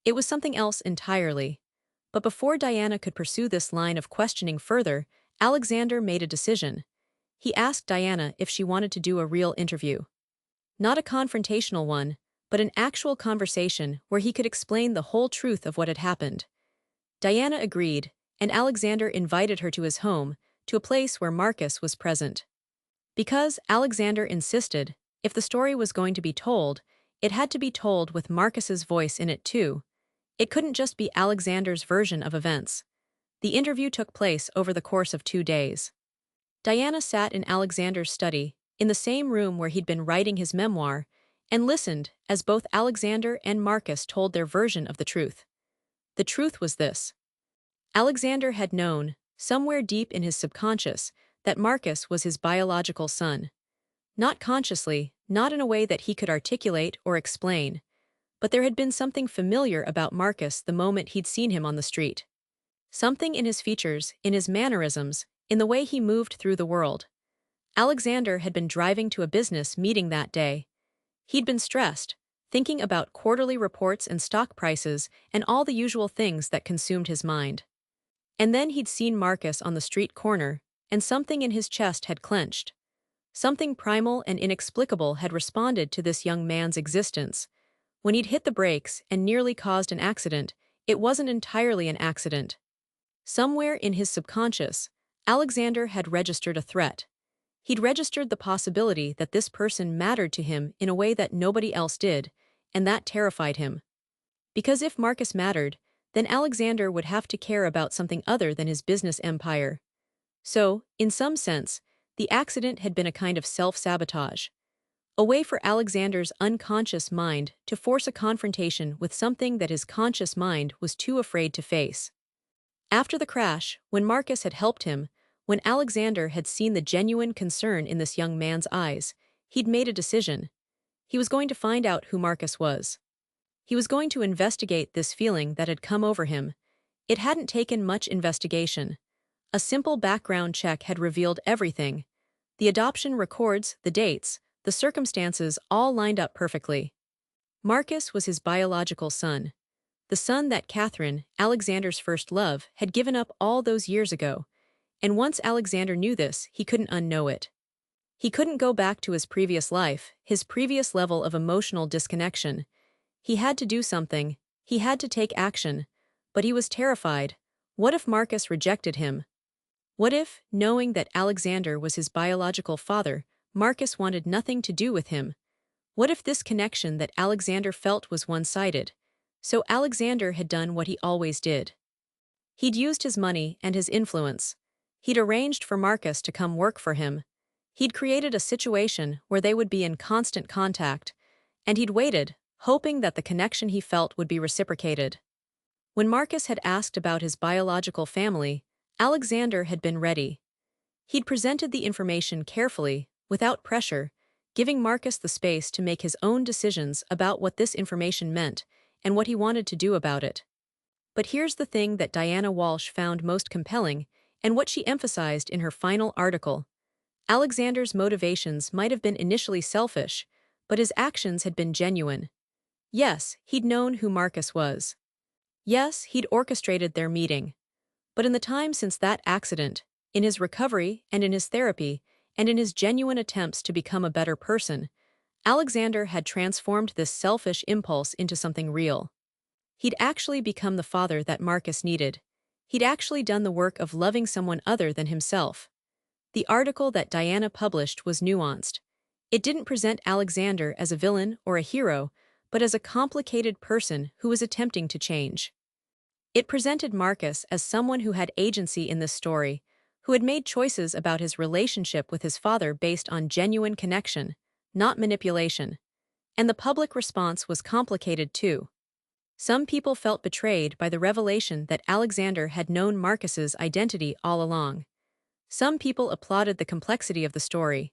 A: It was something else entirely. But before Diana could pursue this line of questioning further, Alexander made a decision. He asked Diana if she wanted to do a real interview. Not a confrontational one, but an actual conversation where he could explain the whole truth of what had happened. Diana agreed, and Alexander invited her to his home, to a place where Marcus was present. Because Alexander insisted, if the story was going to be told, it had to be told with Marcus's voice in it too. It couldn't just be Alexander's version of events. The interview took place over the course of 2 days. Diana sat in Alexander's study, in the same room where he'd been writing his memoir, and listened as both Alexander and Marcus told their version of the truth. The truth was this. Alexander had known, somewhere deep in his subconscious, that Marcus was his biological son. Not consciously, not in a way that he could articulate or explain, but there had been something familiar about Marcus the moment he'd seen him on the street. Something in his features, in his mannerisms, in the way he moved through the world. Alexander had been driving to a business meeting that day. He'd been stressed, thinking about quarterly reports and stock prices and all the usual things that consumed his mind. And then he'd seen Marcus on the street corner, and something in his chest had clenched. Something primal and inexplicable had responded to this young man's existence. When he'd hit the brakes and nearly caused an accident, it wasn't entirely an accident. Somewhere in his subconscious, Alexander had registered a threat. He'd registered the possibility that this person mattered to him in a way that nobody else did, and that terrified him. Because if Marcus mattered, then Alexander would have to care about something other than his business empire. So, in some sense, the accident had been a kind of self-sabotage. A way for Alexander's unconscious mind to force a confrontation with something that his conscious mind was too afraid to face. After the crash, when Marcus had helped him, when Alexander had seen the genuine concern in this young man's eyes, he'd made a decision. He was going to find out who Marcus was. He was going to investigate this feeling that had come over him. It hadn't taken much investigation. A simple background check had revealed everything. The adoption records, the dates, the circumstances all lined up perfectly. Marcus was his biological son. The son that Catherine, Alexander's first love, had given up all those years ago. And once Alexander knew this, he couldn't unknow it. He couldn't go back to his previous life, his previous level of emotional disconnection. He had to do something. He had to take action. But he was terrified. What if Marcus rejected him? What if, knowing that Alexander was his biological father, Marcus wanted nothing to do with him? What if this connection that Alexander felt was one-sided? So Alexander had done what he always did. He'd used his money and his influence. He'd arranged for Marcus to come work for him. He'd created a situation where they would be in constant contact, and he'd waited, hoping that the connection he felt would be reciprocated. When Marcus had asked about his biological family, Alexander had been ready. He'd presented the information carefully, without pressure, giving Marcus the space to make his own decisions about what this information meant and what he wanted to do about it. But here's the thing that Diana Walsh found most compelling, and what she emphasized in her final article. Alexander's motivations might have been initially selfish, but his actions had been genuine. Yes, he'd known who Marcus was. Yes, he'd orchestrated their meeting. But in the time since that accident, in his recovery and in his therapy, and in his genuine attempts to become a better person, Alexander had transformed this selfish impulse into something real. He'd actually become the father that Marcus needed. He'd actually done the work of loving someone other than himself. The article that Diana published was nuanced. It didn't present Alexander as a villain or a hero, but as a complicated person who was attempting to change. It presented Marcus as someone who had agency in this story, who had made choices about his relationship with his father based on genuine connection, not manipulation. And the public response was complicated too. Some people felt betrayed by the revelation that Alexander had known Marcus's identity all along. Some people applauded the complexity of the story.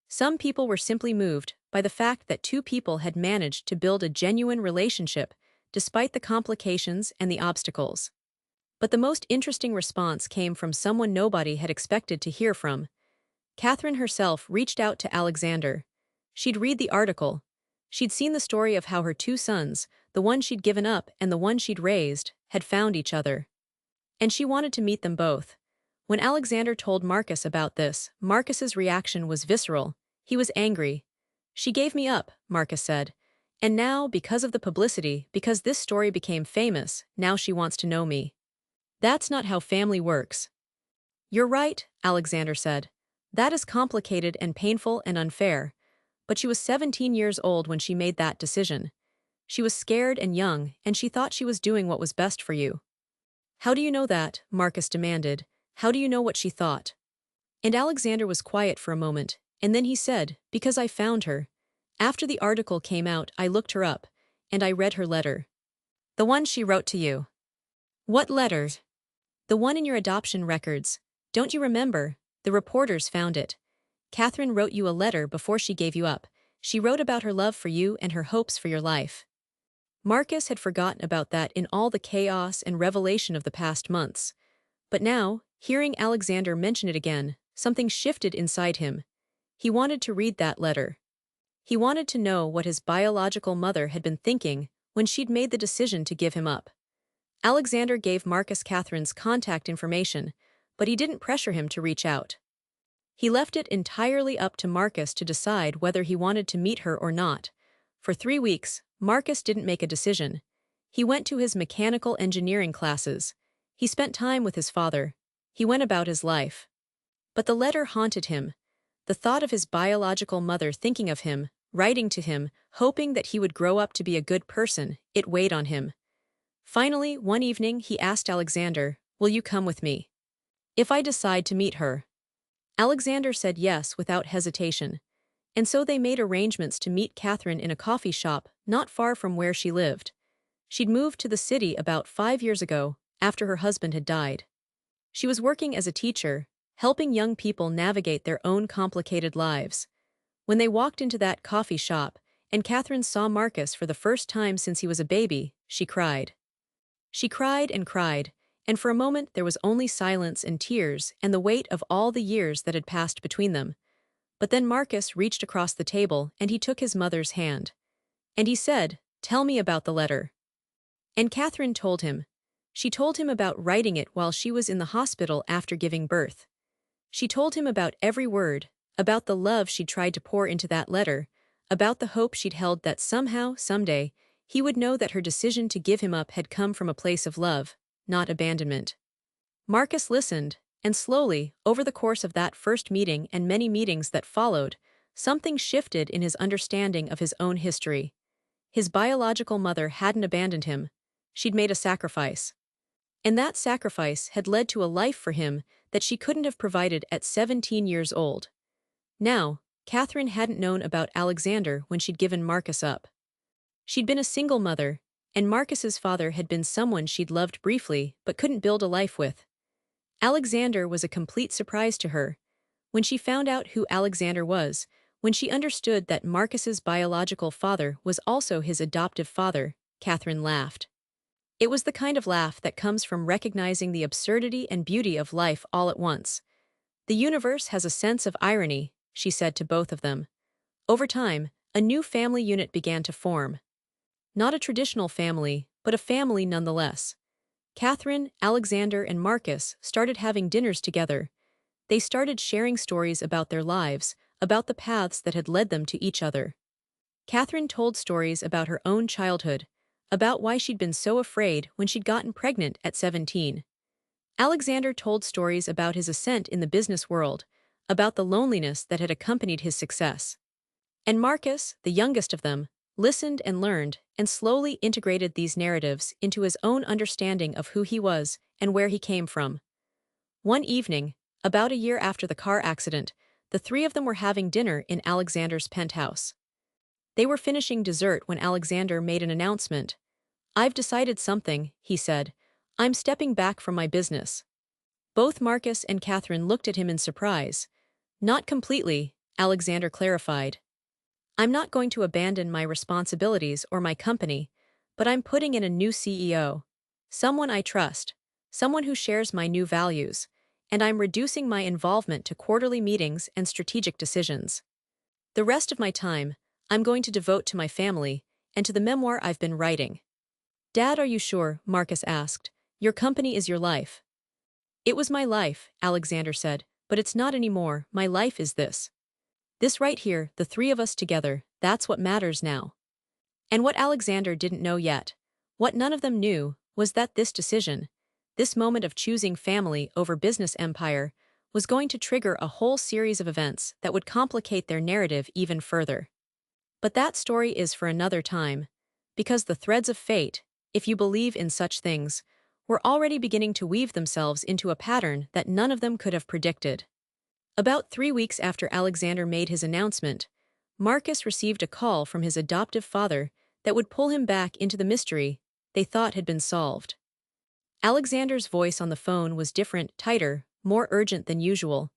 A: Some people were simply moved by the fact that two people had managed to build a genuine relationship despite the complications and the obstacles. But the most interesting response came from someone nobody had expected to hear from. Catherine herself reached out to Alexander. She'd read the article. She'd seen the story of how her two sons, the one she'd given up and the one she'd raised, had found each other. And she wanted to meet them both. When Alexander told Marcus about this, Marcus's reaction was visceral. He was angry. "She gave me up," Marcus said. "And now, because of the publicity, because this story became famous, now she wants to know me. That's not how family works." "You're right," Alexander said. "That is complicated and painful and unfair. But she was 17 years old when she made that decision. She was scared and young, and she thought she was doing what was best for you." "How do you know that?" Marcus demanded. "How do you know what she thought?" And Alexander was quiet for a moment, and then he said, "Because I found her. After the article came out, I looked her up, and I read her letter." "The one she wrote to you." "What letter?" "The one in your adoption records. Don't you remember? The reporters found it. Catherine wrote you a letter before she gave you up. She wrote about her love for you and her hopes for your life." Marcus had forgotten about that in all the chaos and revelation of the past months. But now, hearing Alexander mention it again, something shifted inside him. He wanted to read that letter. He wanted to know what his biological mother had been thinking when she'd made the decision to give him up. Alexander gave Marcus Catherine's contact information, but he didn't pressure him to reach out. He left it entirely up to Marcus to decide whether he wanted to meet her or not. For 3 weeks, Marcus didn't make a decision. He went to his mechanical engineering classes. He spent time with his father. He went about his life. But the letter haunted him. The thought of his biological mother thinking of him, writing to him, hoping that he would grow up to be a good person, it weighed on him. Finally, one evening he asked Alexander, "Will you come with me? If I decide to meet her?" Alexander said yes without hesitation. And so they made arrangements to meet Catherine in a coffee shop not far from where she lived. She'd moved to the city about 5 years ago, after her husband had died. She was working as a teacher, helping young people navigate their own complicated lives. When they walked into that coffee shop, and Catherine saw Marcus for the first time since he was a baby, she cried. She cried, and for a moment there was only silence and tears and the weight of all the years that had passed between them. But then Marcus reached across the table and he took his mother's hand. And he said, "Tell me about the letter." And Catherine told him. She told him about writing it while she was in the hospital after giving birth. She told him about every word, about the love she'd tried to pour into that letter, about the hope she'd held that somehow, someday, he would know that her decision to give him up had come from a place of love, not abandonment. Marcus listened, and slowly, over the course of that first meeting and many meetings that followed, something shifted in his understanding of his own history. His biological mother hadn't abandoned him. She'd made a sacrifice. And that sacrifice had led to a life for him that she couldn't have provided at 17 years old. Now, Catherine hadn't known about Alexander when she'd given Marcus up. She'd been a single mother, and Marcus's father had been someone she'd loved briefly but couldn't build a life with. Alexander was a complete surprise to her. When she found out who Alexander was, when she understood that Marcus's biological father was also his adoptive father, Catherine laughed. It was the kind of laugh that comes from recognizing the absurdity and beauty of life all at once. "The universe has a sense of irony," she said to both of them. Over time, a new family unit began to form. Not a traditional family, but a family nonetheless. Catherine, Alexander, and Marcus started having dinners together. They started sharing stories about their lives, about the paths that had led them to each other. Catherine told stories about her own childhood, about why she'd been so afraid when she'd gotten pregnant at 17. Alexander told stories about his ascent in the business world, about the loneliness that had accompanied his success. And Marcus, the youngest of them, listened and learned, and slowly integrated these narratives into his own understanding of who he was and where he came from. One evening, about a year after the car accident, the three of them were having dinner in Alexander's penthouse. They were finishing dessert when Alexander made an announcement. "I've decided something," he said. "I'm stepping back from my business." Both Marcus and Catherine looked at him in surprise. "Not completely," Alexander clarified. "I'm not going to abandon my responsibilities or my company, but I'm putting in a new CEO. Someone I trust, someone who shares my new values, and I'm reducing my involvement to quarterly meetings and strategic decisions. The rest of my time, I'm going to devote to my family and to the memoir I've been writing." "Dad, are you sure?" Marcus asked. "Your company is your life." "It was my life," Alexander said, "but it's not anymore. My life is this. This right here, the three of us together, that's what matters now." And what Alexander didn't know yet, what none of them knew, was that this decision, this moment of choosing family over business empire, was going to trigger a whole series of events that would complicate their narrative even further. But that story is for another time, because the threads of fate, if you believe in such things, were already beginning to weave themselves into a pattern that none of them could have predicted. About 3 weeks after Alexander made his announcement, Marcus received a call from his adoptive father that would pull him back into the mystery they thought had been solved. Alexander's voice on the phone was different, tighter, more urgent than usual.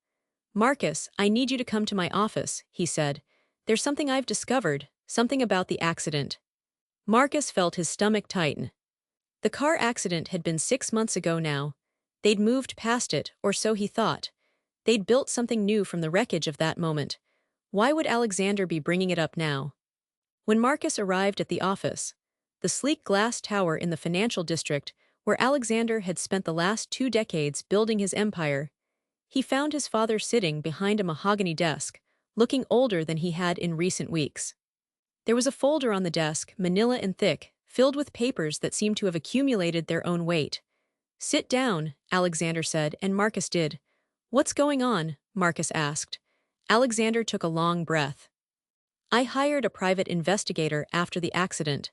A: "Marcus, I need you to come to my office," he said. "There's something I've discovered, something about the accident." Marcus felt his stomach tighten. The car accident had been 6 months ago now. They'd moved past it, or so he thought. They'd built something new from the wreckage of that moment. Why would Alexander be bringing it up now? When Marcus arrived at the office, the sleek glass tower in the financial district where Alexander had spent the last 2 decades building his empire, he found his father sitting behind a mahogany desk, looking older than he had in recent weeks. There was a folder on the desk, manila and thick, filled with papers that seemed to have accumulated their own weight. "Sit down," Alexander said, and Marcus did. "What's going on?" Marcus asked. Alexander took a long breath. "I hired a private investigator after the accident.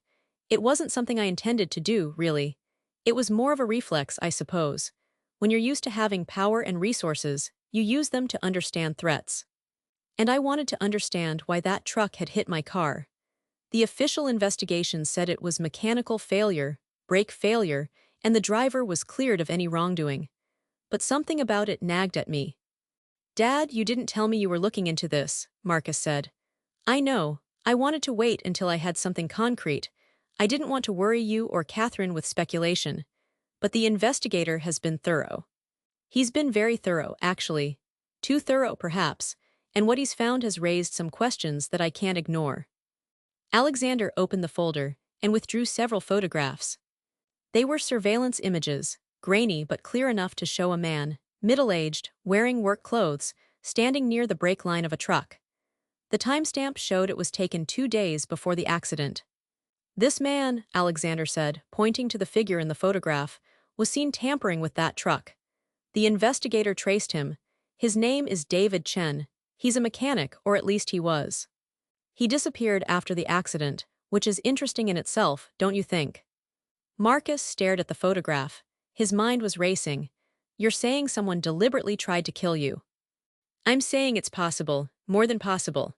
A: It wasn't something I intended to do, really. It was more of a reflex, I suppose. When you're used to having power and resources, you use them to understand threats. And I wanted to understand why that truck had hit my car. The official investigation said it was mechanical failure, brake failure, and the driver was cleared of any wrongdoing. But something about it nagged at me." "Dad, you didn't tell me you were looking into this," Marcus said. "I know. I wanted to wait until I had something concrete. I didn't want to worry you or Catherine with speculation. But the investigator has been thorough. He's been very thorough, actually. Too thorough, perhaps, and what he's found has raised some questions that I can't ignore." Alexander opened the folder and withdrew several photographs. They were surveillance images, grainy but clear enough to show a man, middle-aged, wearing work clothes, standing near the brake line of a truck. The timestamp showed it was taken 2 days before the accident. "This man," Alexander said, pointing to the figure in the photograph, "was seen tampering with that truck. The investigator traced him. His name is David Chen. He's a mechanic, or at least he was. He disappeared after the accident, which is interesting in itself, don't you think?" Marcus stared at the photograph. His mind was racing. "You're saying someone deliberately tried to kill you?" "I'm saying it's possible, more than possible.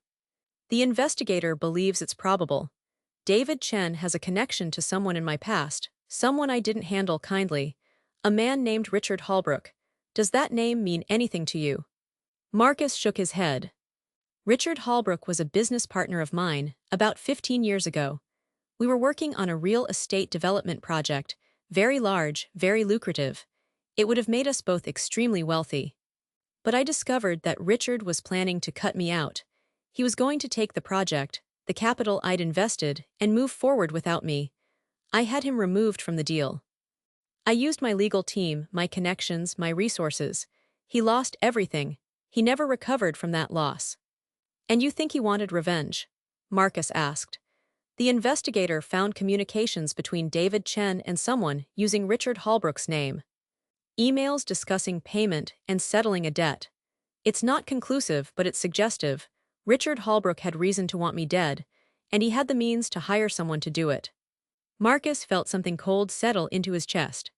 A: The investigator believes it's probable. David Chen has a connection to someone in my past, someone I didn't handle kindly, a man named Richard Holbrook. Does that name mean anything to you?" Marcus shook his head. "Richard Holbrook was a business partner of mine, about 15 years ago. We were working on a real estate development project, very large, very lucrative. It would have made us both extremely wealthy. But I discovered that Richard was planning to cut me out. He was going to take the project, the capital I'd invested, and move forward without me. I had him removed from the deal. I used my legal team, my connections, my resources. He lost everything. He never recovered from that loss." "And you think he wanted revenge?" Marcus asked. "The investigator found communications between David Chen and someone using Richard Holbrook's name. Emails discussing payment and settling a debt. It's not conclusive, but it's suggestive. Richard Holbrook had reason to want me dead, and he had the means to hire someone to do it. Marcus felt something cold settle into his chest.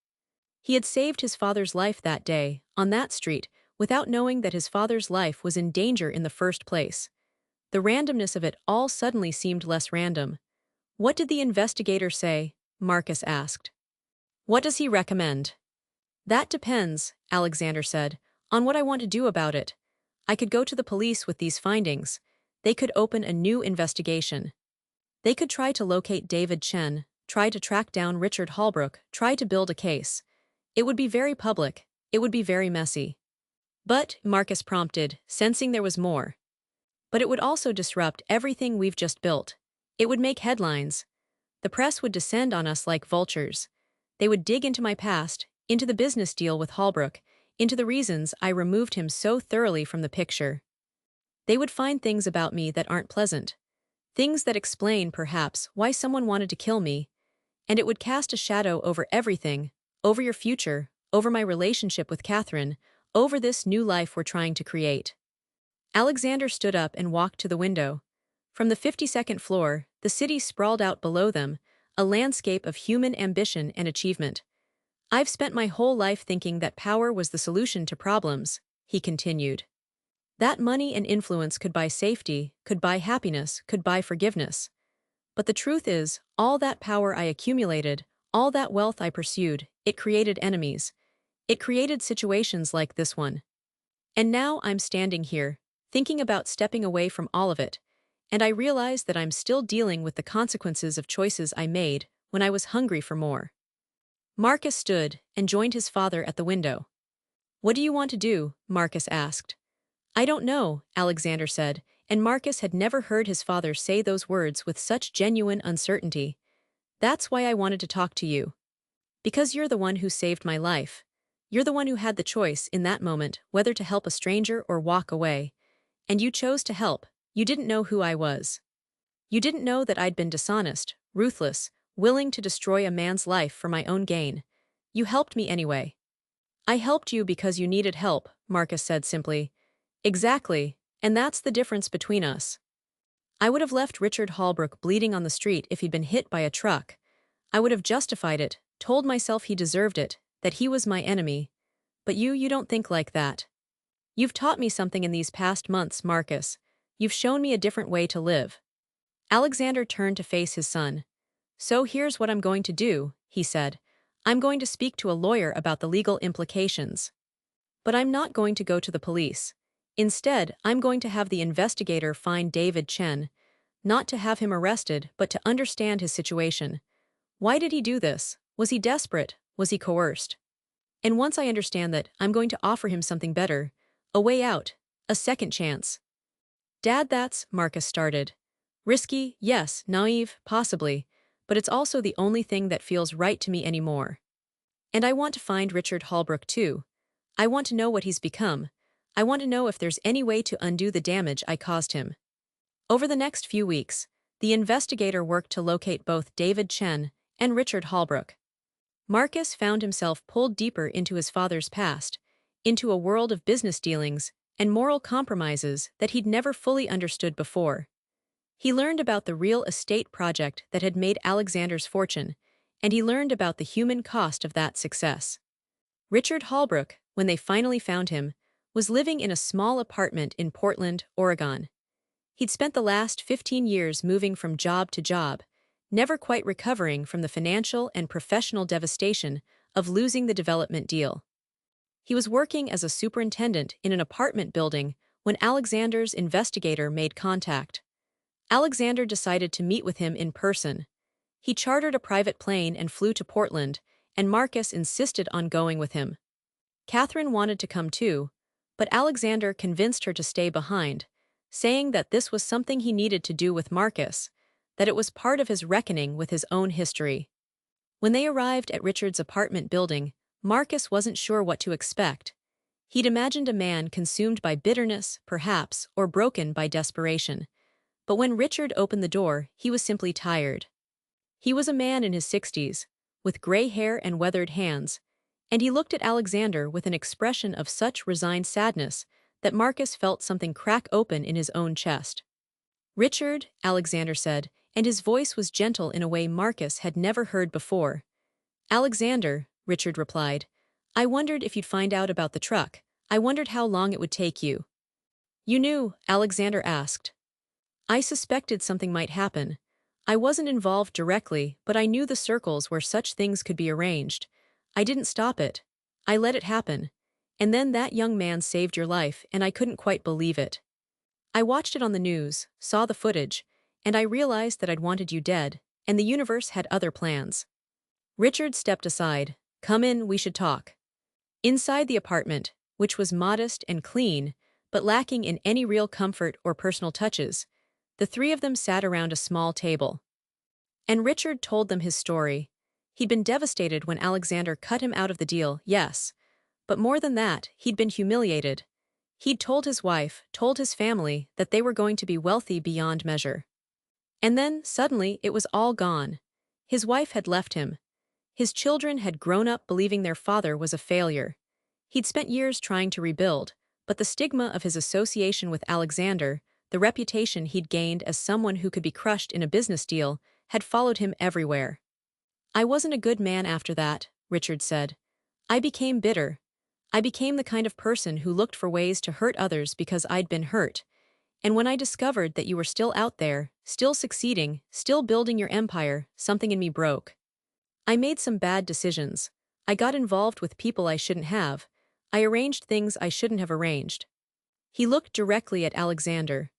A: He had saved his father's life that day, on that street, without knowing that his father's life was in danger in the first place. The randomness of it all suddenly seemed less random. "What did the investigator say?" Marcus asked. "What does he recommend?" "That depends," Alexander said, "on what I want to do about it. I could go to the police with these findings. They could open a new investigation. They could try to locate David Chen, try to track down Richard Holbrook, try to build a case. It would be very public. It would be very messy." "But," Marcus prompted, sensing there was more. "But it would also disrupt everything we've just built. It would make headlines. The press would descend on us like vultures. They would dig into my past, into the business deal with Holbrook, into the reasons I removed him so thoroughly from the picture. They would find things about me that aren't pleasant. Things that explain, perhaps, why someone wanted to kill me. And it would cast a shadow over everything, over your future, over my relationship with Catherine, over this new life we're trying to create." Alexander stood up and walked to the window. From the 52nd floor, the city sprawled out below them, a landscape of human ambition and achievement. "I've spent my whole life thinking that power was the solution to problems," he continued. "That money and influence could buy safety, could buy happiness, could buy forgiveness. But the truth is, all that power I accumulated, all that wealth I pursued, it created enemies. It created situations like this one. And now I'm standing here, thinking about stepping away from all of it, and I realize that I'm still dealing with the consequences of choices I made when I was hungry for more." Marcus stood and joined his father at the window. "What do you want to do?" Marcus asked. "I don't know," Alexander said, and Marcus had never heard his father say those words with such genuine uncertainty. "That's why I wanted to talk to you. Because you're the one who saved my life. You're the one who had the choice in that moment whether to help a stranger or walk away. And you chose to help. You didn't know who I was. You didn't know that I'd been dishonest, ruthless, willing to destroy a man's life for my own gain. You helped me anyway." "I helped you because you needed help," Marcus said simply. "Exactly, and that's the difference between us. I would have left Richard Holbrook bleeding on the street if he'd been hit by a truck. I would have justified it, told myself he deserved it, that he was my enemy. But you don't think like that. You've taught me something in these past months, Marcus. You've shown me a different way to live." Alexander turned to face his son. "So here's what I'm going to do," he said. "I'm going to speak to a lawyer about the legal implications. But I'm not going to go to the police. Instead, I'm going to have the investigator find David Chen, not to have him arrested, but to understand his situation. Why did he do this? Was he desperate? Was he coerced? And once I understand that, I'm going to offer him something better, a way out, a second chance." "Dad, that's," Marcus started. "Risky, yes, naive, possibly, but it's also the only thing that feels right to me anymore. And I want to find Richard Holbrook too. I want to know what he's become. I want to know if there's any way to undo the damage I caused him." Over the next few weeks, the investigator worked to locate both David Chen and Richard Holbrook. Marcus found himself pulled deeper into his father's past, into a world of business dealings and moral compromises that he'd never fully understood before. He learned about the real estate project that had made Alexander's fortune, and he learned about the human cost of that success. Richard Holbrook, when they finally found him, was living in a small apartment in Portland, Oregon. He'd spent the last 15 years moving from job to job, never quite recovering from the financial and professional devastation of losing the development deal. He was working as a superintendent in an apartment building when Alexander's investigator made contact. Alexander decided to meet with him in person. He chartered a private plane and flew to Portland, and Marcus insisted on going with him. Catherine wanted to come too, but Alexander convinced her to stay behind, saying that this was something he needed to do with Marcus, that it was part of his reckoning with his own history. When they arrived at Richard's apartment building, Marcus wasn't sure what to expect. He'd imagined a man consumed by bitterness, perhaps, or broken by desperation. But when Richard opened the door, he was simply tired. He was a man in his 60s, with gray hair and weathered hands, and he looked at Alexander with an expression of such resigned sadness that Marcus felt something crack open in his own chest. "Richard," Alexander said, and his voice was gentle in a way Marcus had never heard before. "Alexander," Richard replied, "I wondered if you'd find out about the truck. I wondered how long it would take you." "You knew?" Alexander asked. "I suspected something might happen. I wasn't involved directly, but I knew the circles where such things could be arranged. I didn't stop it. I let it happen. And then that young man saved your life, and I couldn't quite believe it. I watched it on the news, saw the footage, and I realized that I'd wanted you dead, and the universe had other plans." Richard stepped aside. "Come in, we should talk." Inside the apartment, which was modest and clean, but lacking in any real comfort or personal touches, the three of them sat around a small table. And Richard told them his story. He'd been devastated when Alexander cut him out of the deal, yes. But more than that, he'd been humiliated. He'd told his wife, told his family, that they were going to be wealthy beyond measure. And then, suddenly, it was all gone. His wife had left him. His children had grown up believing their father was a failure. He'd spent years trying to rebuild, but the stigma of his association with Alexander, the reputation he'd gained as someone who could be crushed in a business deal, had followed him everywhere. "I wasn't a good man after that," Richard said. "I became bitter. I became the kind of person who looked for ways to hurt others because I'd been hurt. And when I discovered that you were still out there, still succeeding, still building your empire, something in me broke. I made some bad decisions. I got involved with people I shouldn't have. I arranged things I shouldn't have arranged." He looked directly at Alexander.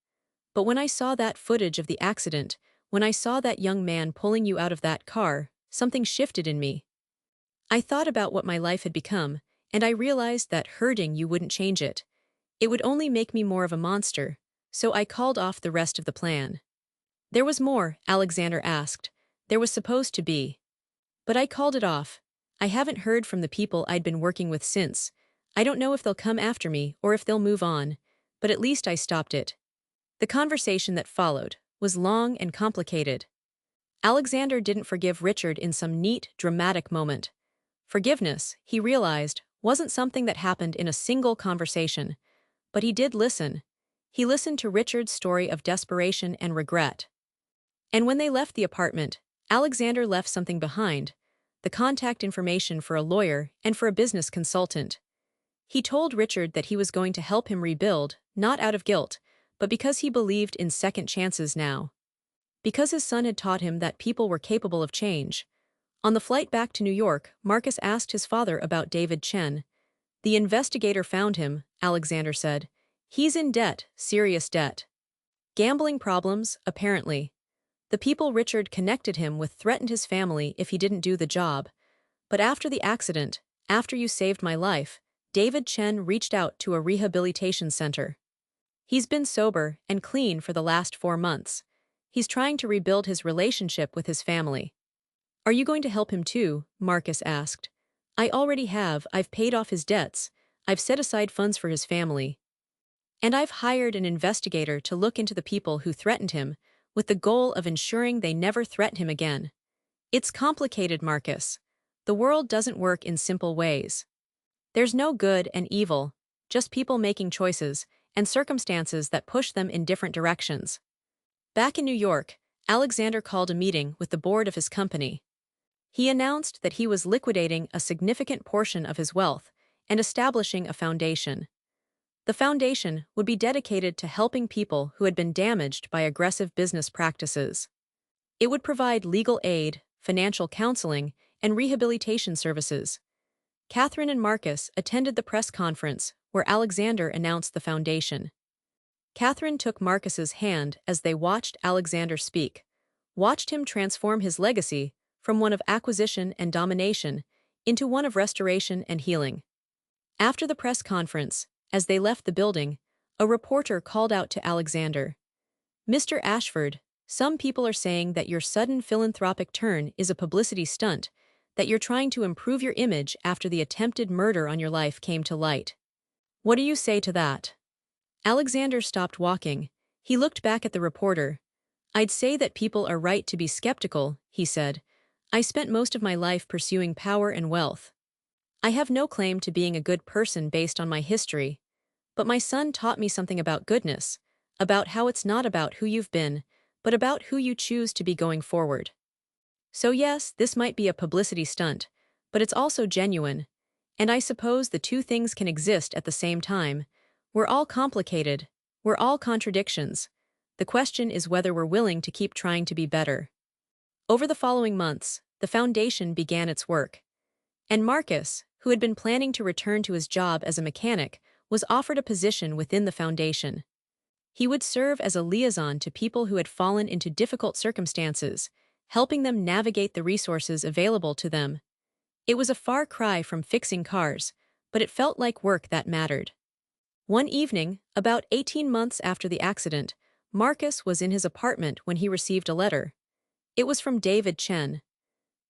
A: "But when I saw that footage of the accident, when I saw that young man pulling you out of that car, something shifted in me. I thought about what my life had become, and I realized that hurting you wouldn't change it. It would only make me more of a monster, so I called off the rest of the plan." "There was more?" Alexander asked. "There was supposed to be. But I called it off. I haven't heard from the people I'd been working with since. I don't know if they'll come after me or if they'll move on, but at least I stopped it." The conversation that followed was long and complicated. Alexander didn't forgive Richard in some neat, dramatic moment. Forgiveness, he realized, wasn't something that happened in a single conversation. But he did listen. He listened to Richard's story of desperation and regret. And when they left the apartment, Alexander left something behind: the contact information for a lawyer and for a business consultant. He told Richard that he was going to help him rebuild, not out of guilt, but because he believed in second chances now. Because his son had taught him that people were capable of change. On the flight back to New York, Marcus asked his father about David Chen. "The investigator found him," Alexander said. "He's in debt, serious debt. Gambling problems, apparently. The people Richard connected him with threatened his family if he didn't do the job. But after the accident, after you saved my life, David Chen reached out to a rehabilitation center. He's been sober and clean for the last 4 months. He's trying to rebuild his relationship with his family." "Are you going to help him too?" Marcus asked. "I already have. I've paid off his debts. I've set aside funds for his family. And I've hired an investigator to look into the people who threatened him, with the goal of ensuring they never threaten him again." "It's complicated, Marcus. The world doesn't work in simple ways. There's no good and evil, just people making choices, and circumstances that push them in different directions." Back in New York, Alexander called a meeting with the board of his company. He announced that he was liquidating a significant portion of his wealth and establishing a foundation. The foundation would be dedicated to helping people who had been damaged by aggressive business practices. It would provide legal aid, financial counseling, and rehabilitation services. Catherine and Marcus attended the press conference where Alexander announced the foundation. Catherine took Marcus's hand as they watched Alexander speak, watched him transform his legacy from one of acquisition and domination into one of restoration and healing. After the press conference, as they left the building, a reporter called out to Alexander. "Mr. Ashford, some people are saying that your sudden philanthropic turn is a publicity stunt, that you're trying to improve your image after the attempted murder on your life came to light. What do you say to that?" Alexander stopped walking. He looked back at the reporter. "I'd say that people are right to be skeptical," he said. "I spent most of my life pursuing power and wealth. I have no claim to being a good person based on my history. But my son taught me something about goodness, about how it's not about who you've been, but but about who you choose to be going forward. So yes, this might be a publicity stunt, but it's also genuine. And I suppose the two things can exist at the same time. We're all complicated. We're all contradictions. The question is whether we're willing to keep trying to be better. Over the following months, the foundation began its work. And Marcus, who had been planning to return to his job as a mechanic, was offered a position within the foundation. He would serve as a liaison to people who had fallen into difficult circumstances, helping them navigate the resources available to them. It was a far cry from fixing cars, but it felt like work that mattered. One evening, about 18 months after the accident, Marcus was in his apartment when he received a letter. It was from David Chen.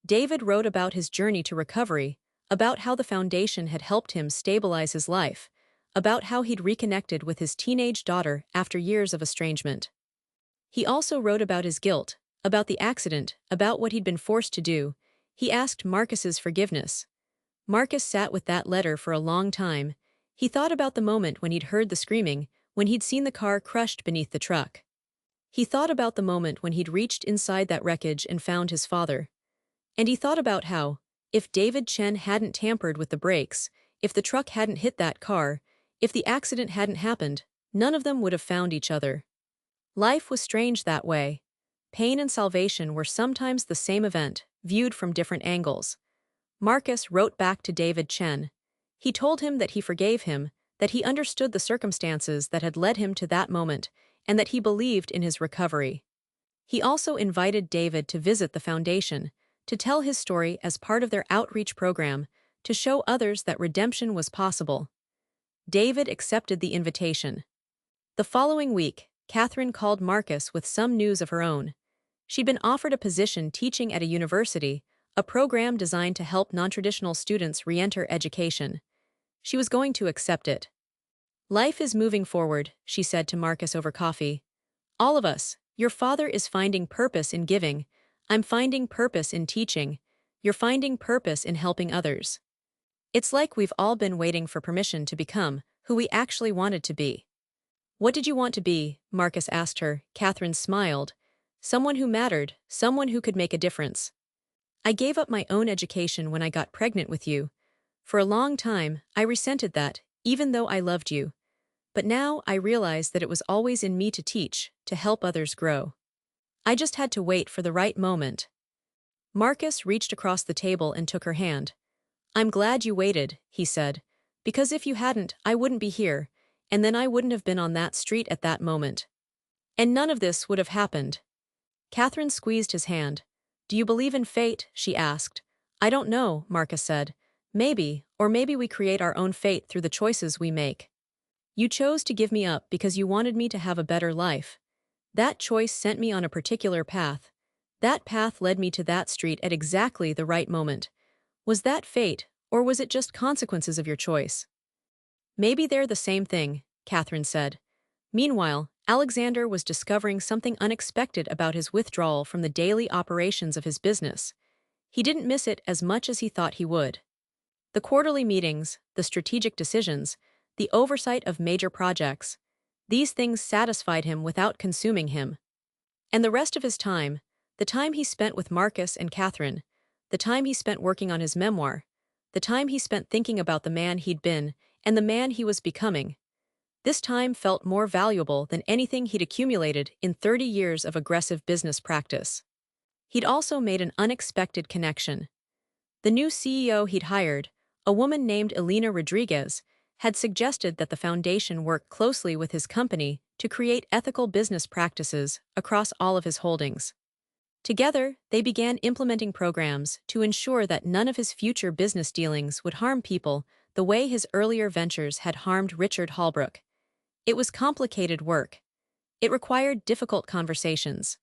A: David wrote about his journey to recovery, about how the foundation had helped him stabilize his life, about how he'd reconnected with his teenage daughter after years of estrangement. He also wrote about his guilt, about the accident, about what he'd been forced to do. He asked Marcus's forgiveness. Marcus sat with that letter for a long time. He thought about the moment when he'd heard the screaming, when he'd seen the car crushed beneath the truck. He thought about the moment when he'd reached inside that wreckage and found his father. And he thought about how, if David Chen hadn't tampered with the brakes, if the truck hadn't hit that car, if the accident hadn't happened, none of them would have found each other. Life was strange that way. Pain and salvation were sometimes the same event, viewed from different angles. Marcus wrote back to David Chen. He told him that he forgave him, that he understood the circumstances that had led him to that moment, and that he believed in his recovery. He also invited David to visit the foundation, to tell his story as part of their outreach program, to show others that redemption was possible. David accepted the invitation. The following week, Catherine called Marcus with some news of her own. She'd been offered a position teaching at a university, a program designed to help non-traditional students re-enter education. She was going to accept it. "Life is moving forward," she said to Marcus over coffee. "All of us. Your father is finding purpose in giving. I'm finding purpose in teaching. You're finding purpose in helping others. It's like we've all been waiting for permission to become who we actually wanted to be." "What did you want to be?" Marcus asked her. Catherine smiled. "Someone who mattered, someone who could make a difference. I gave up my own education when I got pregnant with you. For a long time, I resented that, even though I loved you. But now I realize that it was always in me to teach, to help others grow. I just had to wait for the right moment." Marcus reached across the table and took her hand. "I'm glad you waited," he said, "because if you hadn't, I wouldn't be here, and then I wouldn't have been on that street at that moment. And none of this would have happened." Catherine squeezed his hand. "Do you believe in fate?" she asked. "I don't know," Marcus said. "Maybe, or maybe we create our own fate through the choices we make. You chose to give me up because you wanted me to have a better life. That choice sent me on a particular path. That path led me to that street at exactly the right moment. Was that fate, or was it just consequences of your choice?" "Maybe they're the same thing," Catherine said. Meanwhile, Alexander was discovering something unexpected about his withdrawal from the daily operations of his business. He didn't miss it as much as he thought he would. The quarterly meetings, the strategic decisions, the oversight of major projects, these things satisfied him without consuming him. And the rest of his time, the time he spent with Marcus and Catherine, the time he spent working on his memoir, the time he spent thinking about the man he'd been and the man he was becoming, this time felt more valuable than anything he'd accumulated in 30 years of aggressive business practice. He'd also made an unexpected connection. The new CEO he'd hired, a woman named Elena Rodriguez, had suggested that the foundation work closely with his company to create ethical business practices across all of his holdings. Together, they began implementing programs to ensure that none of his future business dealings would harm people the way his earlier ventures had harmed Richard Holbrook. It was complicated work. It required difficult conversations.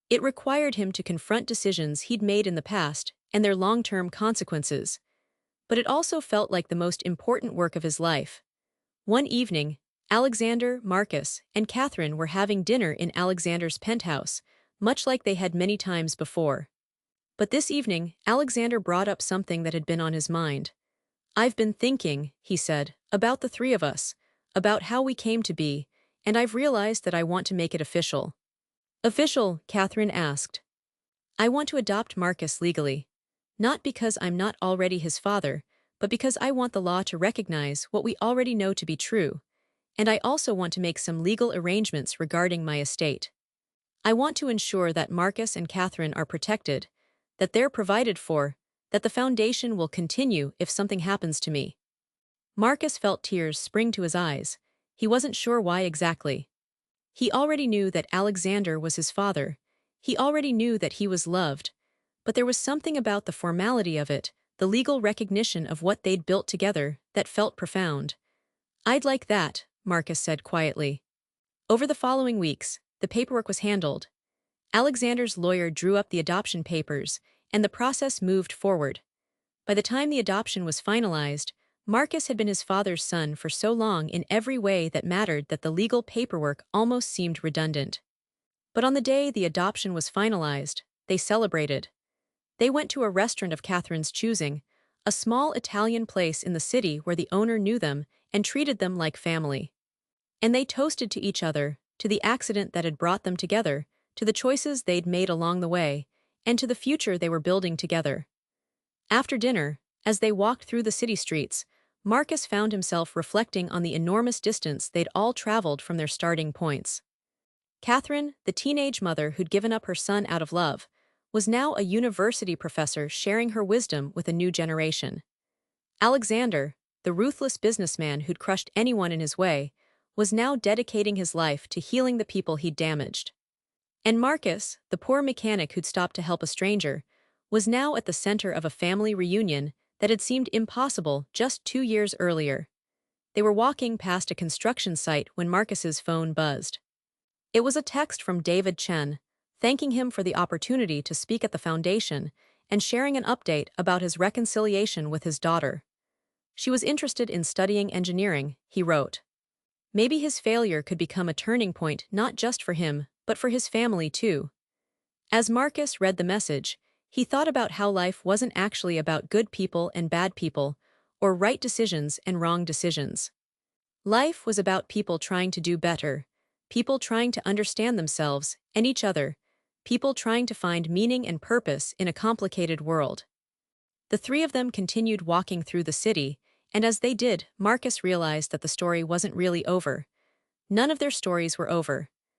A: It required him to confront decisions he'd made in the past and their long-term consequences. But it also felt like the most important work of his life. One evening, Alexander, Marcus, and Catherine were having dinner in Alexander's penthouse, much like they had many times before. But this evening, Alexander brought up something that had been on his mind. "I've been thinking," he said, "about the three of us, about how we came to be, and I've realized that I want to make it official." Official, Catherine asked. I want to adopt Marcus legally. Not because I'm not already his father, but because I want the law to recognize what we already know to be true, and I also want to make some legal arrangements regarding my estate. I want to ensure that Marcus and Catherine are protected, that they're provided for, that the foundation will continue if something happens to me. Marcus felt tears spring to his eyes. He wasn't sure why exactly. He already knew that Alexander was his father. He already knew that he was loved. But there was something about the formality of it, the legal recognition of what they'd built together, that felt profound. I'd like that, Marcus said quietly. Over the following weeks, the paperwork was handled. Alexander's lawyer drew up the adoption papers, and the process moved forward. By the time the adoption was finalized, Marcus had been his father's son for so long in every way that mattered that the legal paperwork almost seemed redundant. But on the day the adoption was finalized, they celebrated. They went to a restaurant of Catherine's choosing, a small Italian place in the city where the owner knew them and treated them like family. And they toasted to each other, to the accident that had brought them together, to the choices they'd made along the way, and to the future they were building together. After dinner, as they walked through the city streets, Marcus found himself reflecting on the enormous distance they'd all traveled from their starting points. Catherine, the teenage mother who'd given up her son out of love, was now a university professor sharing her wisdom with a new generation. Alexander, the ruthless businessman who'd crushed anyone in his way, was now dedicating his life to healing the people he'd damaged. And Marcus, the poor mechanic who'd stopped to help a stranger, was now at the center of a family reunion that had seemed impossible just 2 years earlier. They were walking past a construction site when Marcus's phone buzzed. It was a text from David Chen, thanking him for the opportunity to speak at the foundation and sharing an update about his reconciliation with his daughter. She was interested in studying engineering, he wrote. Maybe his failure could become a turning point not just for him, but for his family too. As Marcus read the message, he thought about how life wasn't actually about good people and bad people, or right decisions and wrong decisions. Life was about people trying to do better, people trying to understand themselves and each other, people trying to find meaning and purpose in a complicated world. The three of them continued walking through the city, and as they did, Marcus realized that the story wasn't really over. None of their stories were over.